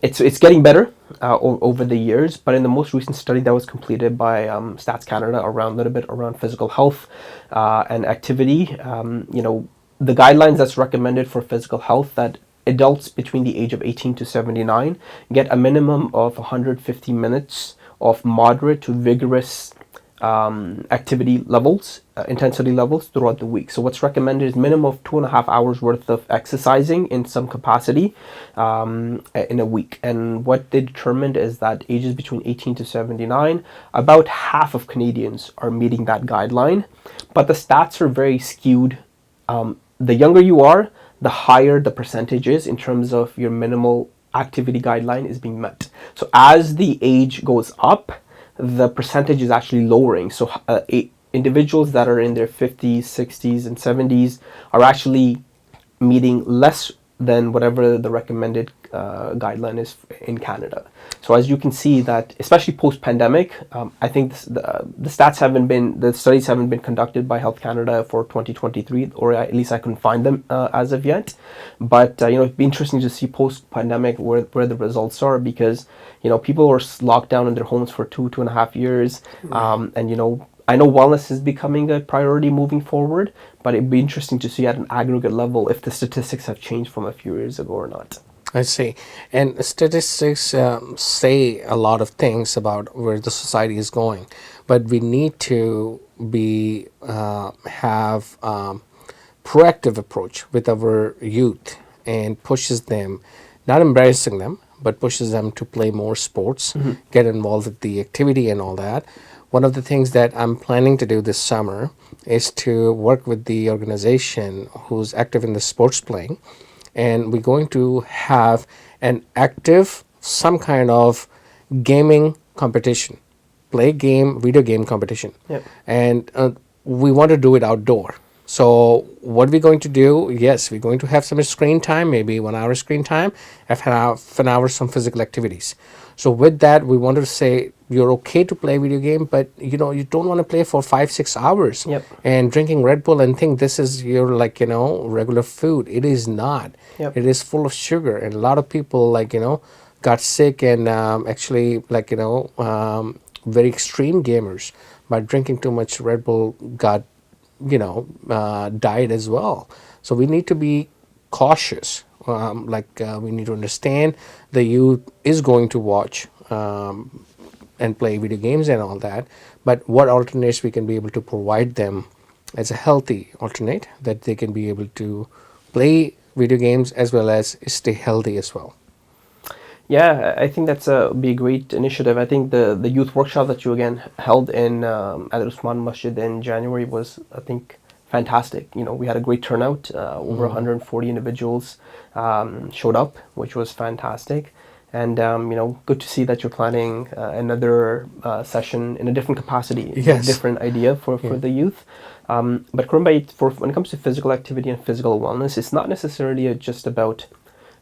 it's getting better over the years. But in the most recent study that was completed by Stats Canada around a little bit around physical health and activity, the guidelines that's recommended for physical health, that adults between the age of 18 to 79 get a minimum of 150 minutes of moderate to vigorous activity levels, intensity levels throughout the week. So what's recommended is minimum of 2.5 hours worth of exercising in some capacity in a week. And what they determined is that ages between 18 to 79, about half of Canadians are meeting that guideline. But the stats are very skewed. The younger you are, the higher the percentage is in terms of your minimal activity guideline is being met. So as the age goes up, the percentage is actually lowering. So individuals that are in their 50s, 60s, and 70s are actually meeting less than whatever the recommended guideline is in Canada. So as you can see that, especially post-pandemic, I think the studies haven't been conducted by Health Canada for 2023, or at least I couldn't find them as of yet. But it'd be interesting to see post-pandemic where the results are, because people were locked down in their homes for 2.5 years, and I know wellness is becoming a priority moving forward, but it'd be interesting to see at an aggregate level if the statistics have changed from a few years ago or not. I see. And statistics say a lot of things about where the society is going, but we need to have proactive approach with our youth, and pushes them, not embarrassing them, but pushes them to play more sports, get involved with the activity and all that. One of the things that I'm planning to do this summer is to work with the organization who's active in the sports playing, and we're going to have an active, some kind of gaming competition, video game competition. Yep. And we want to do it outdoor. So what we're going to do, yes, we're going to have some screen time, maybe 1 hour screen time, half an hour some physical activities. So with that, we wanted to say you're okay to play video game, but you don't want to play for 5-6 hours. Yep. And drinking Red Bull and think this is your regular food. It is not. Yep. It is full of sugar, and a lot of people got sick, and actually very extreme gamers by drinking too much Red Bull got died as well. So we need to be cautious. We need to understand the youth is going to watch and play video games and all that, but what alternates we can be able to provide them as a healthy alternate that they can be able to play video games as well as stay healthy as well. Yeah, I think that's be a great initiative. I think the youth workshop that you again held in at Usman Masjid in January was, I think, fantastic. We had a great turnout. Over 140 individuals showed up, which was fantastic. And good to see that you're planning another session in a different capacity, Yes. a different idea for the youth. But Khurram Bhai, when it comes to physical activity and physical wellness, it's not necessarily just about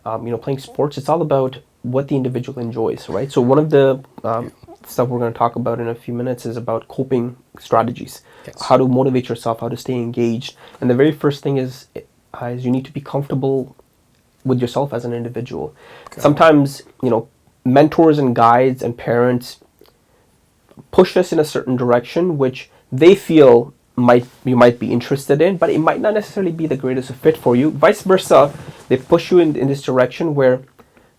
playing sports. It's all about what the individual enjoys, right? So one of the stuff we're going to talk about in a few minutes is about coping strategies, Yes. how to motivate yourself, how to stay engaged. And the very first thing is you need to be comfortable with yourself as an individual. Okay. Sometimes, mentors and guides and parents push us in a certain direction, which they feel you might be interested in, but it might not necessarily be the greatest fit for you. Vice versa, they push you in this direction where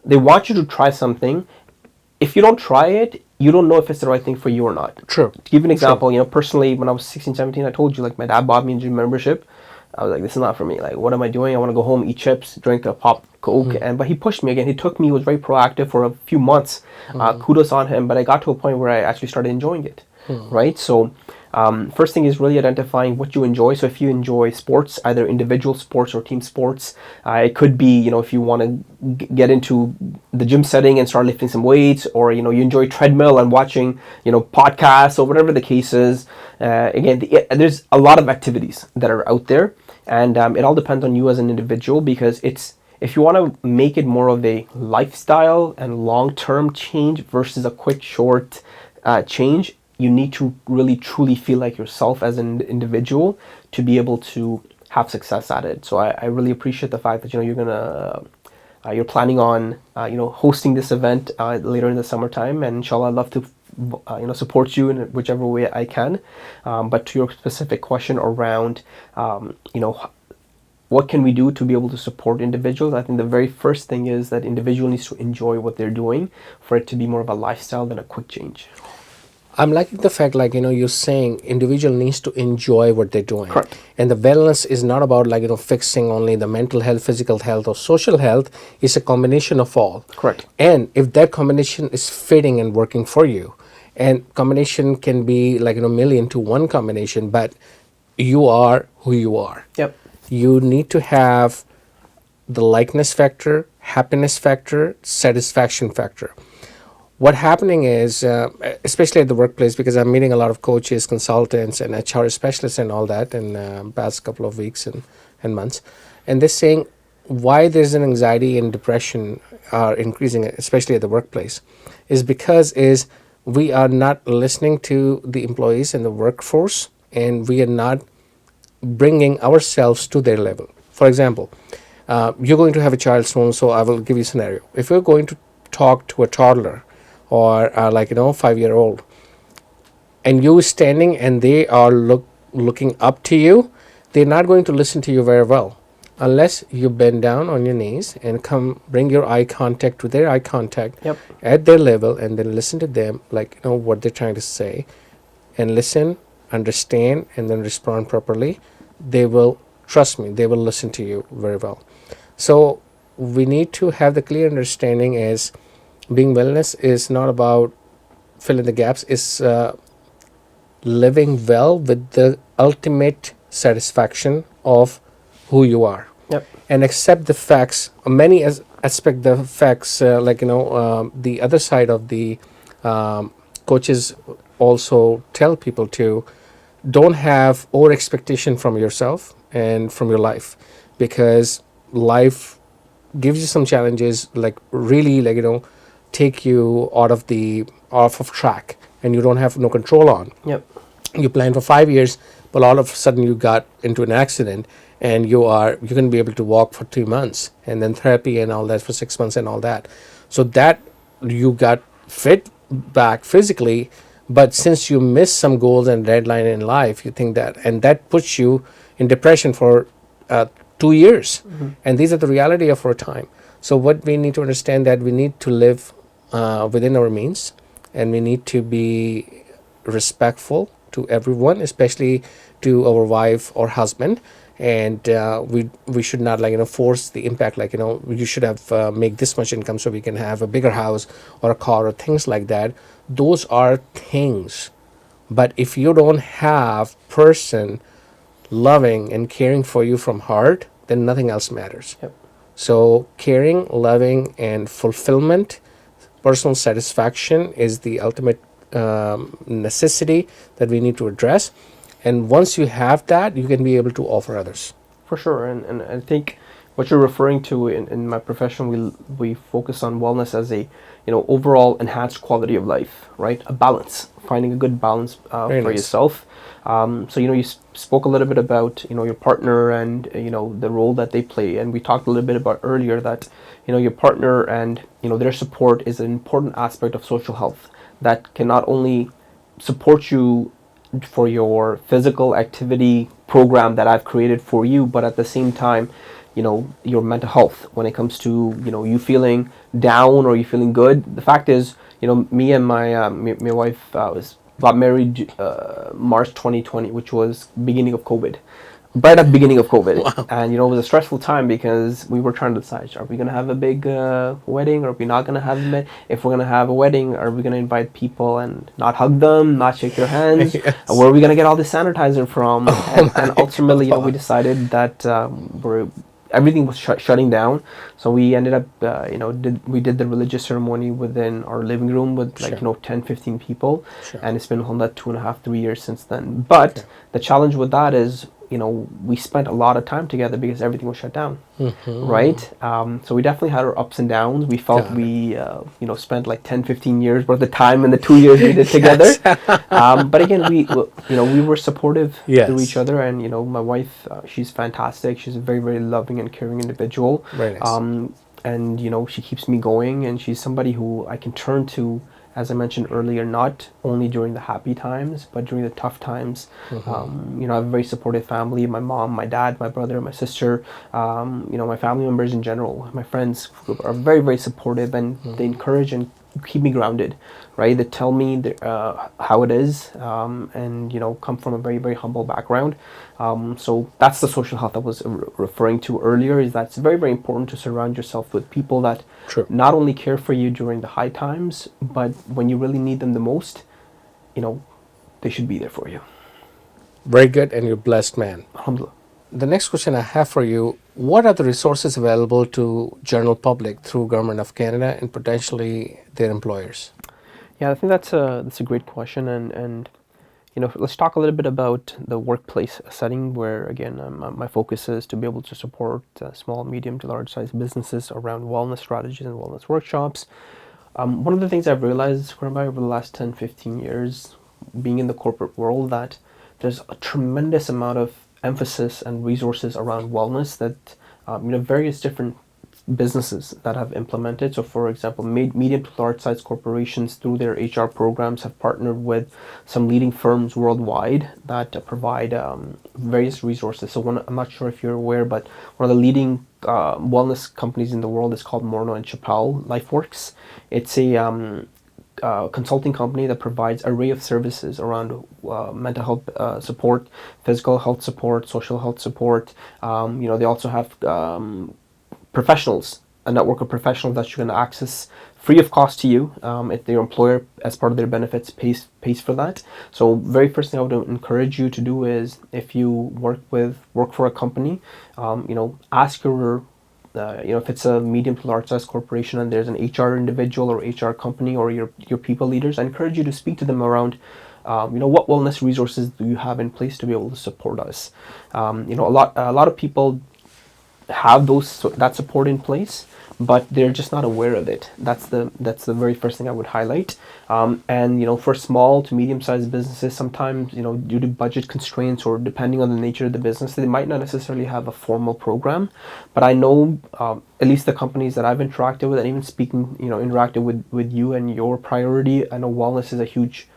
they want you to try something. If you don't try it, you don't know if it's the right thing for you or not. True. To give you an example, personally, when I was 16, 17, I told you, my dad bought me a gym membership. I was like, this is not for me. What am I doing? I want to go home, eat chips, drink a pop Coke. But he pushed me again. He took me, he was very proactive for a few months. Kudos on him. But I got to a point where I actually started enjoying it. Right? So first thing is really identifying what you enjoy. So if you enjoy sports, either individual sports or team sports, it could be, if you want to get into the gym setting and start lifting some weights, or, you enjoy treadmill and watching, podcasts or whatever the case is. Again, there's a lot of activities that are out there, and it all depends on you as an individual, because if you want to make it more of a lifestyle and long-term change versus a quick, short change, you need to really truly feel like yourself as an individual to be able to have success at it. So I really appreciate the fact that you're planning on hosting this event later in the summertime, and inshallah I'd love to support you in whichever way I can. But to your specific question around what can we do to be able to support individuals, I think the very first thing is that individual needs to enjoy what they're doing for it to be more of a lifestyle than a quick change. I'm liking the fact, you're saying individual needs to enjoy what they're doing. Correct. And the wellness is not about fixing only the mental health, physical health, or social health. It's a combination of all. Correct. And if that combination is fitting and working for you, and combination can be million to one combination, but you are who you are. Yep. You need to have the likeness factor, happiness factor, satisfaction factor. What happening is, especially at the workplace, because I'm meeting a lot of coaches, consultants, and HR specialists and all that in the past couple of weeks and months, and they're saying why there's an anxiety and depression are increasing, especially at the workplace, is because is we are not listening to the employees and the workforce, and we are not bringing ourselves to their level. For example, you're going to have a child soon, so I will give you a scenario. If you're going to talk to a toddler or 5-year old, and you standing and they are looking up to you, they're not going to listen to you very well unless you bend down on your knees and come bring your eye contact to their eye contact Yep. at their level, and then listen to them like what they're trying to say, and listen, understand, and then respond properly. They will, trust me, they will listen to you very well. So we need to have the clear understanding as being wellness is not about fill in the gaps, is living well with the ultimate satisfaction of who you are, Yep. and accept the facts. Many as aspect the facts, the other side of the coaches also tell people to don't have over expectation from yourself and from your life, because life gives you some challenges, like really take you off of track, and you don't have no control on. Yep. You plan for 5 years, but all of a sudden you got into an accident, and you're going to be able to walk for 3 months, and then therapy and all that for 6 months and all that. So that you got fit back physically, but since you missed some goals and deadline in life, you think that, and that puts you in depression for 2 years. And these are the reality of our time. So what we need to understand, that we need to live within our means, and we need to be respectful to everyone, especially to our wife or husband. And we should not force the impact, you should have make this much income so we can have a bigger house or a car or things like that. Those are things, but if you don't have person loving and caring for you from heart, then nothing else matters. Yep. So caring, loving, and fulfillment, personal satisfaction is the ultimate necessity that we need to address. And once you have that, you can be able to offer others. For sure, and I think what you're referring to in my profession, we focus on wellness as a overall enhanced quality of life, right? A balance, finding a good balance for nice. yourself. So you spoke a little bit about your partner and the role that they play, and we talked a little bit about earlier that your partner and their support is an important aspect of social health that can not only support you for your physical activity program that I've created for you, but at the same time, your mental health when it comes to you feeling down or you feeling good. The fact is, me and my wife got married March 2020, which was beginning of COVID. Right at the beginning of COVID. Wow. And it was a stressful time because we were trying to decide, are we going to have a big wedding, or are we not going to have it? If we're going to have a wedding, are we going to invite people and not hug them, not shake their hands? Yes. Where are we going to get all this sanitizer from? And ultimately, we decided that everything was shutting down. So we ended up, we did the religious ceremony within our living room with 10, 15 people. Sure. And it's been on that 2.5, 3 years since then. But the challenge with that is, we spent a lot of time together because everything was shut down, right? So we definitely had our ups and downs. We felt we, spent like 10, 15 years worth of time in the 2 years we did together. But again, we were supportive to each other, and my wife, she's fantastic. She's a very, very loving and caring individual. Very nice. And she keeps me going, and she's somebody who I can turn to, as I mentioned earlier, not only during the happy times, but during the tough times. I have a very supportive family. My mom, my dad, my brother, my sister, my family members in general, my friends are very, very supportive, and they encourage and keep me grounded, right? They tell me how it is, and come from a very, very humble background. So that's the social health I was referring to earlier, is that it's very, very important to surround yourself with people that not only care for you during the high times, but when you really need them the most, they should be there for you. Very good, and you're a blessed man. Alhamdulillah. The next question I have for you, what are the resources available to general public through Government of Canada and potentially their employers? Yeah, I think that's a great question, and let's talk a little bit about the workplace setting where, again, my focus is to be able to support small, medium to large size businesses around wellness strategies and wellness workshops. One of the things I've realized, Khurram, over the last 10, 15 years, being in the corporate world, that there's a tremendous amount of emphasis and resources around wellness that, various different businesses that have implemented. So, for example, medium to large size corporations through their HR programs have partnered with some leading firms worldwide that provide various resources. So, I'm not sure if you're aware, but one of the leading wellness companies in the world is called Morno and Chappell LifeWorks. It's a consulting company that provides array of services around mental health support, physical health support, social health support. They also have professionals, a network of professionals that you can access free of cost to you. If your employer, as part of their benefits, pays for that. So, very first thing I would encourage you to do is, if you work for a company, ask your if it's a medium to large size corporation and there's an HR individual or HR company or your people leaders, I encourage you to speak to them around what wellness resources do you have in place to be able to support us. A lot of people have that support in place, but they're just not aware of it. That's the very first thing I would highlight. And for small to medium sized businesses, sometimes due to budget constraints or depending on the nature of the business, they might not necessarily have a formal program. But I know at least the companies that I've interacted with, and even interacted with you and your priority, I know wellness is a huge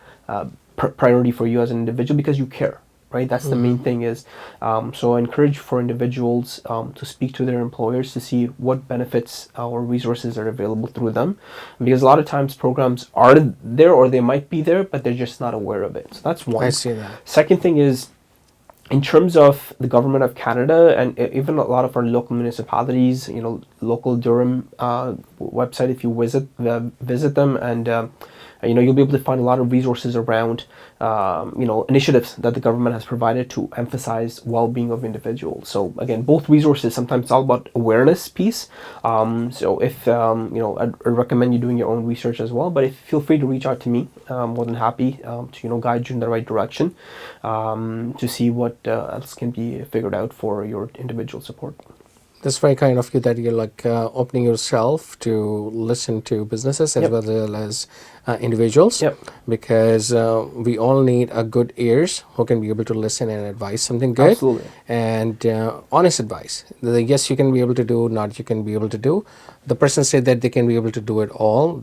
priority for you as an individual because you care. Right, that's the main thing is, so I encourage for individuals to speak to their employers to see what benefits or resources are available through them, because a lot of times programs are there or they might be there, but they're just not aware of it. So that's one. I see that. Second thing is, in terms of the government of Canada and even a lot of our local municipalities, local Durham website, if you visit them, and you'll be able to find a lot of resources around initiatives that the government has provided to emphasize well-being of individuals. So again, both resources, sometimes it's all about awareness piece. So if I'd recommend you doing your own research as well. But feel free to reach out to me. More than happy to guide you in the right direction to see what else can be figured out for your individual support. That's very kind of you that you're opening yourself to listen to businesses as well as individuals. Yep. Because we all need a good ears who can be able to listen and advise something good. Absolutely. And honest advice. Yes, you can be able to do, not you can be able to do. The person said that they can be able to do it all.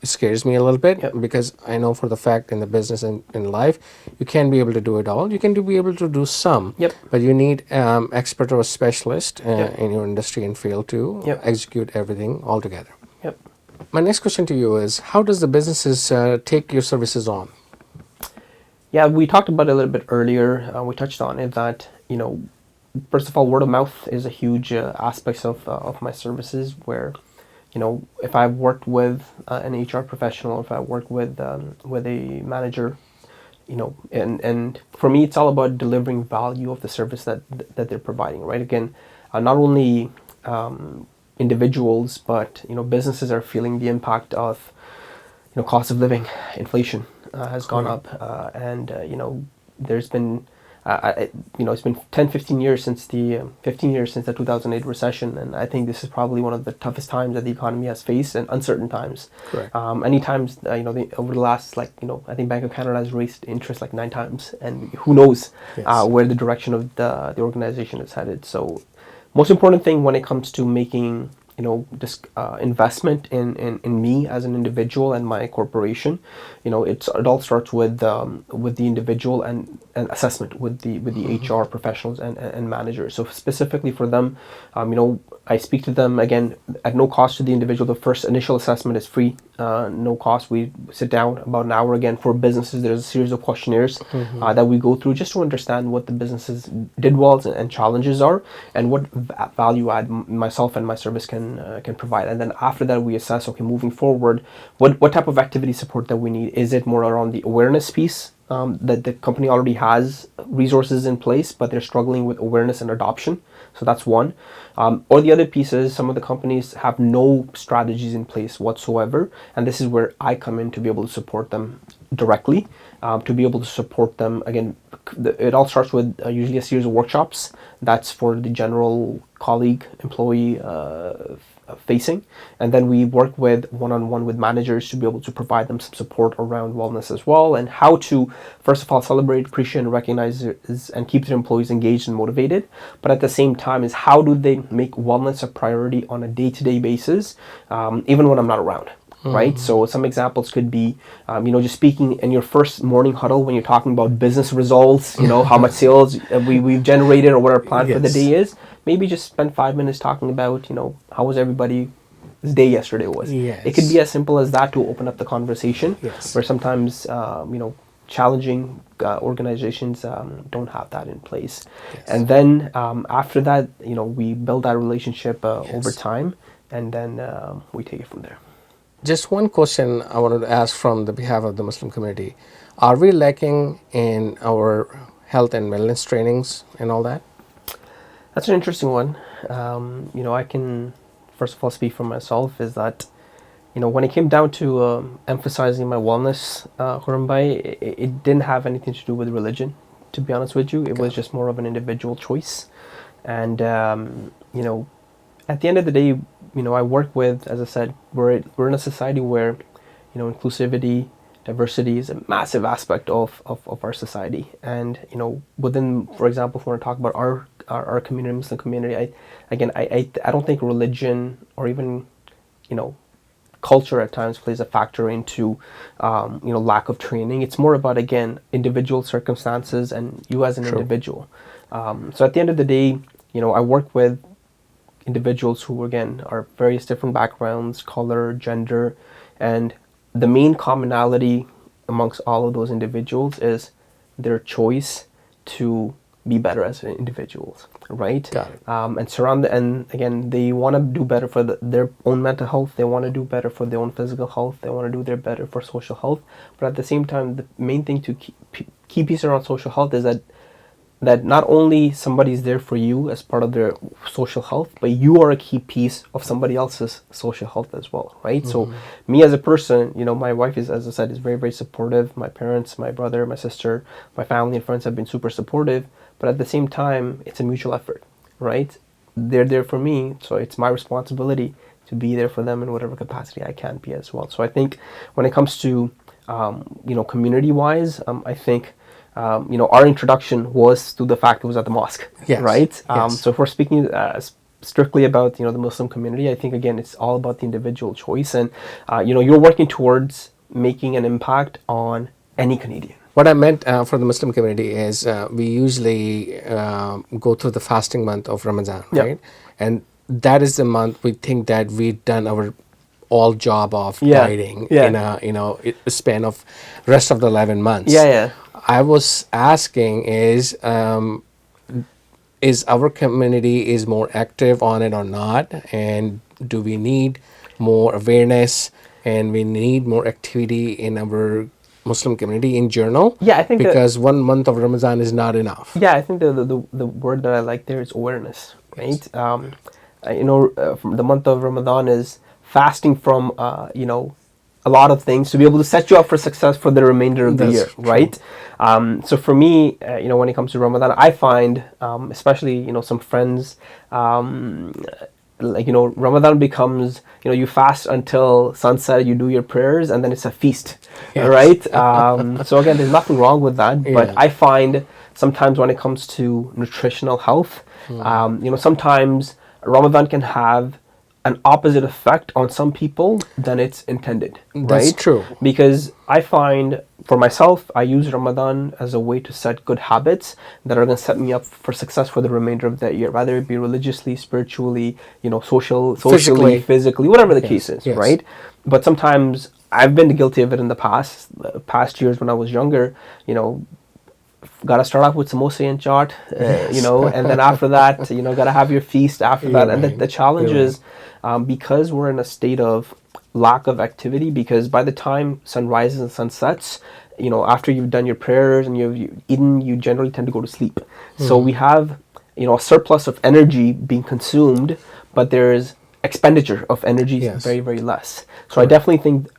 It scares me a little bit because I know for the fact in the business and in life, you can't be able to do it all. You can be able to do some, but you need expert or a specialist in your industry and field to execute everything all together. Yep. My next question to you is, how does the businesses take your services on? Yeah, we talked about it a little bit earlier. We touched on it that, first of all, word of mouth is a huge aspect of my services where, if I've worked with an HR professional, if I work with a manager, and for me, it's all about delivering value of the service that they're providing, right? Again, not only individuals, but businesses are feeling the impact of cost of living, inflation has gone up, and there's been it's been 10, 15 years since the 2008 recession, and I think this is probably one of the toughest times that the economy has faced, and uncertain times. Correct. Any times, over the last, I think Bank of Canada has raised interest 9 times, and who knows where the direction of the organization is headed. So, most important thing when it comes to making this investment in me as an individual and my corporation, it all starts with the individual and assessment with the HR professionals and managers. So specifically for them, I speak to them again at no cost to the individual. The first initial assessment is free, no cost. We sit down about an hour. Again, for businesses, there's a series of questionnaires that we go through just to understand what the businesses did well and challenges are, and what value add myself and my service can provide. And then after that, we assess, okay, moving forward, what type of activity support that we need. Is it more around the awareness piece, that the company already has resources in place, but they're struggling with awareness and adoption? So that's one. Or the other piece is some of the companies have no strategies in place whatsoever, and this is where I come in to be able to support them directly, to be able to support them. Again, it all starts with usually a series of workshops. That's for the general colleague, employee facing, and then we work with one-on-one with managers to be able to provide them some support around wellness as well, and how to first of all celebrate, appreciate, and recognize and keep their employees engaged and motivated, but at the same time is how do they make wellness a priority on a day-to-day basis, even when I'm not around. Right. So some examples could be, just speaking in your first morning huddle when you're talking about business results, how much sales we've generated or what our plan for the Yes. day is. Maybe just spend 5 minutes talking about, how was everybody's day yesterday was. Yes. It could be as simple as that to open up the conversation. Yes. Where sometimes, challenging organizations don't have that in place. Yes. And then after that, we build that relationship over time, and then we take it from there. Just one question I wanted to ask from the behalf of the Muslim community. Are we lacking in our health and wellness trainings and all that? That's an interesting one. I can first of all speak for myself is that, when it came down to emphasizing my wellness, Khurram Bhai, it didn't have anything to do with religion, to be honest with you. It was just more of an individual choice. And, at the end of the day, I work with, as I said, we're in a society where, inclusivity, diversity is a massive aspect of our society. And, within, for example, if we want to talk about our community, Muslim community, I don't think religion or even, culture at times plays a factor into, lack of training. It's more about, again, individual circumstances and you as an individual. So at the end of the day, I work with individuals who, again, are various different backgrounds, color, gender, and the main commonality amongst all of those individuals is their choice to be better as individuals, right? Got it. And again, they want to do better for their own mental health. They want to do better for their own physical health. They want to do their better for social health. But at the same time, the main thing to key piece around social health is that not only somebody's there for you as part of their social health, but you are a key piece of somebody else's social health as well, right? So me as a person, my wife is, as I said, is very, very supportive. My parents, my brother, my sister, my family and friends have been super supportive. But at the same time, it's a mutual effort, right? They're there for me, so it's my responsibility to be there for them in whatever capacity I can be as well. So I think when it comes to, community-wise, I think, our introduction was through the fact it was at the mosque, right? Yes. So if we're speaking strictly about, the Muslim community, I think, again, it's all about the individual choice. And, you're working towards making an impact on any Canadian. What I meant for the Muslim community is we usually go through the fasting month of Ramadan, right? And that is the month we think that we've done our all job of guiding in a span of rest of the 11 months. I was asking is our community is more active on it or not, and do we need more awareness and we need more activity in our Muslim community in general? I think because 1 month of Ramadan is not enough. I think the word that I like there is awareness, right? The month of Ramadan is fasting from a lot of things to be able to set you up for success for the remainder of the year, right? So for me, when it comes to Ramadan, I find, especially, some friends, Ramadan becomes, you fast until sunset, you do your prayers, and then it's a feast, right? So again, there's nothing wrong with that, but I find sometimes when it comes to nutritional health, sometimes Ramadan can have an opposite effect on some people than it's intended, right? That's true. Because I find, for myself, I use Ramadan as a way to set good habits that are going to set me up for success for the remainder of that year, whether it be religiously, spiritually, socially, physically, whatever the case is, right? But sometimes I've been guilty of it in the past years when I was younger, got to start off with samosa and chaat, and then after that, got to have your feast after that. And the challenge is, because we're in a state of lack of activity, because by the time sun rises and sun sets, after you've done your prayers and you've eaten, you generally tend to go to sleep. So we have, a surplus of energy being consumed, but there's expenditure of energy is Yes. very, very less. So I Correct. definitely think,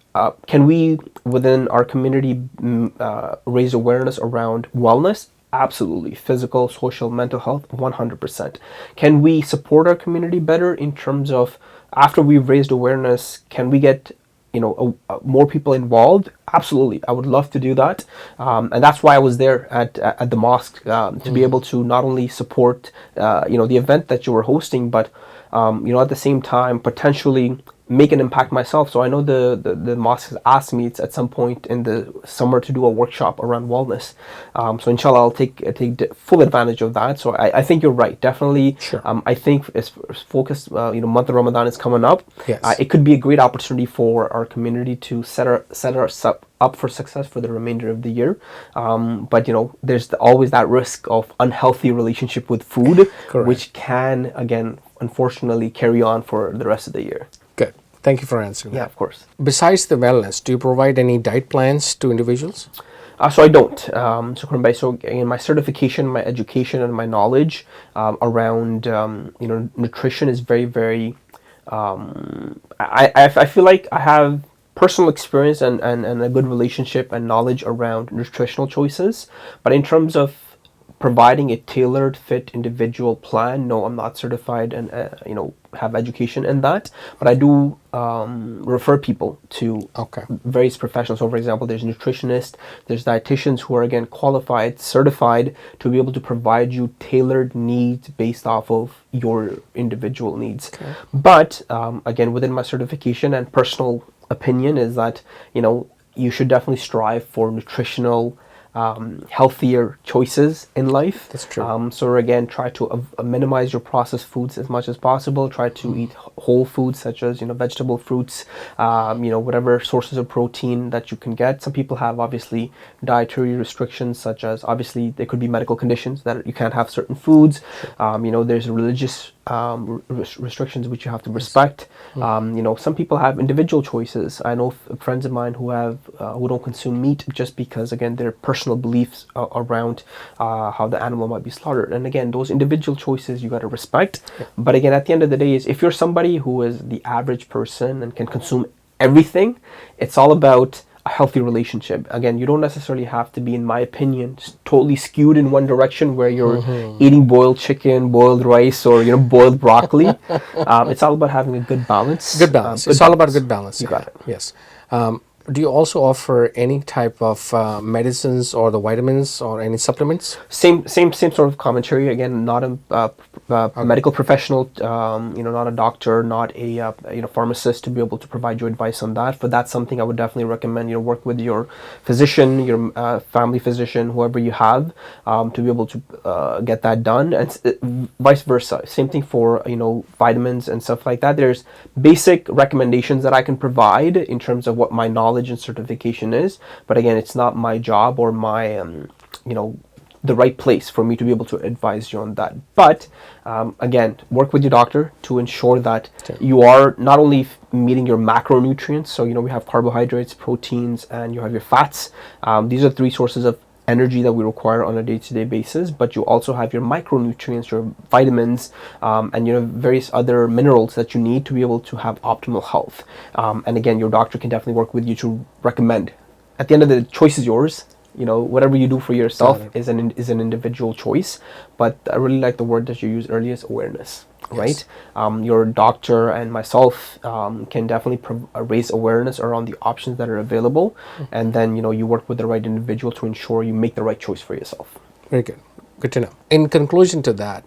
can we within our community raise awareness around wellness? Absolutely. Physical, social, mental health, 100%. Can we support our community better in terms of, after we've raised awareness, can we get more people involved? Absolutely, I would love to do that, and that's why I was there at the mosque, to be able to not only support the event that you were hosting, but at the same time potentially make an impact myself. So I know the mosque has asked me at some point in the summer to do a workshop around wellness. So inshallah, I'll take full advantage of that. So I think you're right. Definitely. Sure. I think as focused, month of Ramadan is coming up. Yes. It could be a great opportunity for our community to set us up for success for the remainder of the year. But there's always that risk of unhealthy relationship with food, Correct. which can again, unfortunately, carry on for the rest of the year. Good. Thank you for answering Yeah, that. of course. Besides the wellness, do you provide any diet plans to individuals? So I don't. So Khurram Bhai, so in my certification, my education, and my knowledge around nutrition is very, very. I feel like I have personal experience and a good relationship and knowledge around nutritional choices, but in terms of providing a tailored fit individual plan, no, I'm not certified and have education in that, but I do refer people to Okay. various professionals. So for example, there's nutritionists, there's dietitians who are again qualified, certified to be able to provide you tailored needs based off of your individual needs. Okay. But again, within my certification and personal opinion is that you should definitely strive for nutritional healthier choices in life. That's true. So again, try to minimize your processed foods as much as possible. Try to eat whole foods such as vegetable, fruits, whatever sources of protein that you can get. Some people have obviously dietary restrictions, such as obviously there could be medical conditions that you can't have certain foods. There's religious restrictions which you have to respect. Some people have individual choices. I know friends of mine who don't consume meat just because again their personal beliefs around how the animal might be slaughtered. And again, those individual choices you got to respect. But again, at the end of the day, is if you're somebody who is the average person and can consume everything, it's all about a healthy relationship. Again, you don't necessarily have to be, in my opinion, totally skewed in one direction where you're eating boiled chicken, boiled rice, or boiled broccoli. It's all about having a good balance. Good balance. It's all about good balance. You got it. Yes. Do you also offer any type of medicines or the vitamins or any supplements? Same sort of commentary. Again, not a medical professional, not a doctor, not a pharmacist to be able to provide you advice on that. But that's something I would definitely recommend. Work with your physician, your family physician, whoever you have, to be able to get that done, and vice versa. Same thing for vitamins and stuff like that. There's basic recommendations that I can provide in terms of what my knowledge and certification is, but again, it's not my job or my the right place for me to be able to advise you on that. But again, work with your doctor to ensure that you are not only meeting your macronutrients, so we have carbohydrates, proteins, and you have your fats. These are three sources of energy that we require on a day-to-day basis, but you also have your micronutrients, your vitamins, and various other minerals that you need to be able to have optimal health. And again, your doctor can definitely work with you to recommend. At the end of the choice is yours. Whatever you do for yourself is an individual choice. But I really like the word that you used earlier, is awareness. Right? Your doctor and myself can definitely raise awareness around the options that are available, and then you work with the right individual to ensure you make the right choice for yourself. Very good. Good to know. In conclusion to that,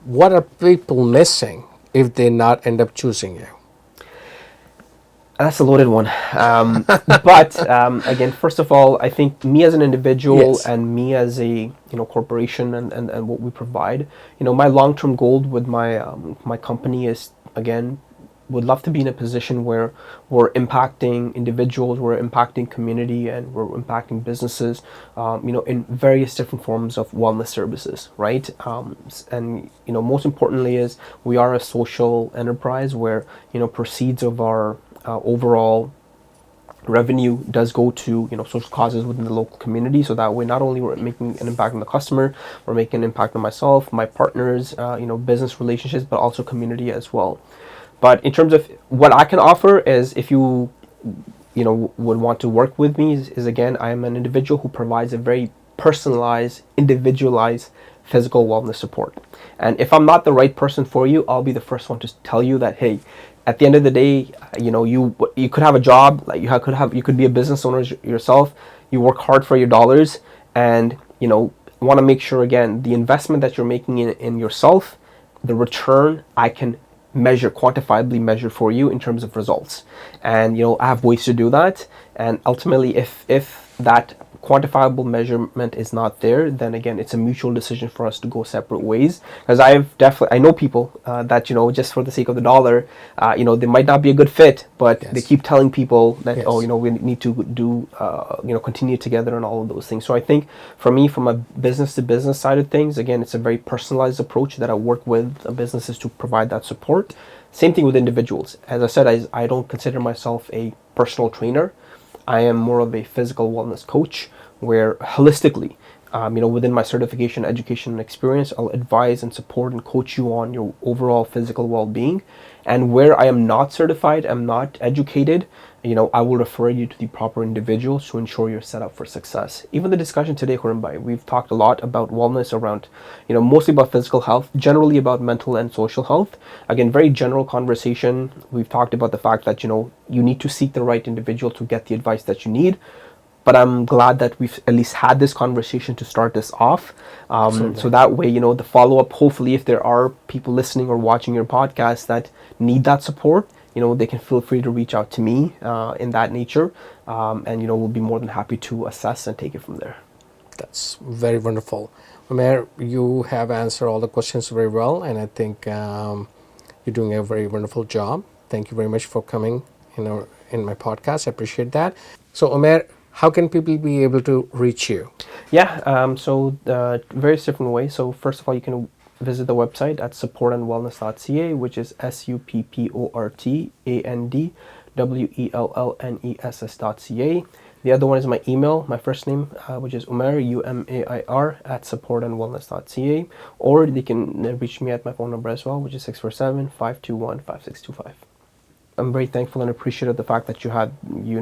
what are people missing if they not end up choosing you? That's a loaded one. But again, first of all, I think me as an individual and me as a corporation and what we provide, my long-term goal with my company is, again, would love to be in a position where we're impacting individuals, we're impacting community, and we're impacting businesses, in various different forms of wellness services, right? And most importantly is we are a social enterprise where proceeds of our overall revenue does go to social causes within the local community, so that way not only we're making an impact on the customer, we're making an impact on myself, my partners, business relationships, but also community as well. But in terms of what I can offer is, if you would want to work with me, is again, I am an individual who provides a very personalized, individualized physical wellness support. And if I'm not the right person for you, I'll be the first one to tell you that, hey, at the end of the day, you could have a job, like you could be a business owner yourself. You work hard for your dollars, and want to make sure, again, the investment that you're making in yourself, the return I can quantifiably measure for you in terms of results. And I have ways to do that. And ultimately, if that quantifiable measurement is not there, then again, it's a mutual decision for us to go separate ways. Because I know people that just for the sake of the dollar, they might not be a good fit, but Yes. they keep telling people that, Yes. we need to do continue together and all of those things. So I think for me, from a business to business side of things, again, it's a very personalized approach that I work with businesses to provide that support. Same thing with individuals. As I said, I don't consider myself a personal trainer. I am more of a physical wellness coach, where holistically, within my certification, education, and experience, I'll advise and support and coach you on your overall physical well-being. And where I am not certified, I'm not educated, I will refer you to the proper individuals to ensure you're set up for success. Even the discussion today, Khurram Bhai, we've talked a lot about wellness around, mostly about physical health, generally about mental and social health. Again, very general conversation. We've talked about the fact that, you need to seek the right individual to get the advice that you need. But I'm glad that we've at least had this conversation to start this off. So that way, the follow-up, hopefully, if there are people listening or watching your podcast that need that support, they can feel free to reach out to me in that nature. And, we'll be more than happy to assess and take it from there. That's very wonderful. Umair, you have answered all the questions very well, and I think you're doing a very wonderful job. Thank you very much for coming in my podcast. I appreciate that. So, Umair, how can people be able to reach you? Yeah, so various different ways. So first of all, you can visit the website at supportandwellness.ca, which is supportandwellness.ca. The other one is my email, my first name, which is Umair, Umair, at supportandwellness.ca. Or they can reach me at my phone number as well, which is 647-521-5625. I'm very thankful and appreciative of the fact that you had me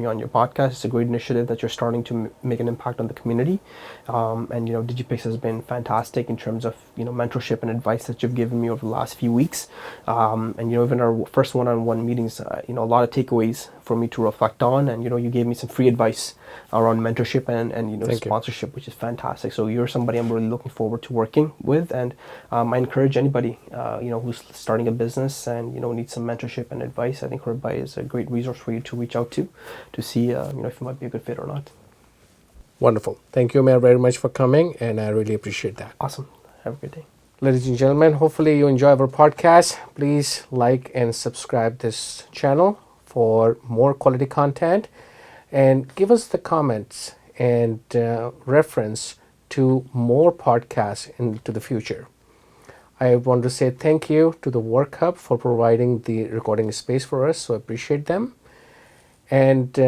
on your podcast. It's a great initiative that you're starting to make an impact on the community. And Digipix has been fantastic in terms of mentorship and advice that you've given me over the last few weeks. And even our first one-on-one meetings, a lot of takeaways for me to reflect on. And you gave me some free advice around mentorship and sponsorship, which is fantastic. So you're somebody I'm really looking forward to working with. And I encourage anybody who's starting a business and needs some mentorship and advice. I think Khurram Bhai is a great resource for you to reach out to see if you might be a good fit or not. Wonderful. Thank you, Umair, very much for coming, and I really appreciate that. Awesome. Have a good day. Ladies and gentlemen, hopefully you enjoy our podcast. Please like and subscribe this channel for more quality content, and give us the comments and reference to more podcasts into the future. I want to say thank you to the Work Hub for providing the recording space for us, so I appreciate them. And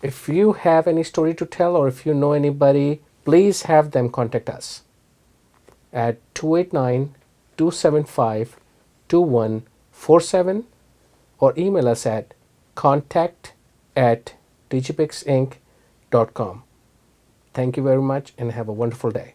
if you have any story to tell, or if you know anybody, please have them contact us at 289-275-2147, or email us at contact@digipixinc.com. Thank you very much and have a wonderful day.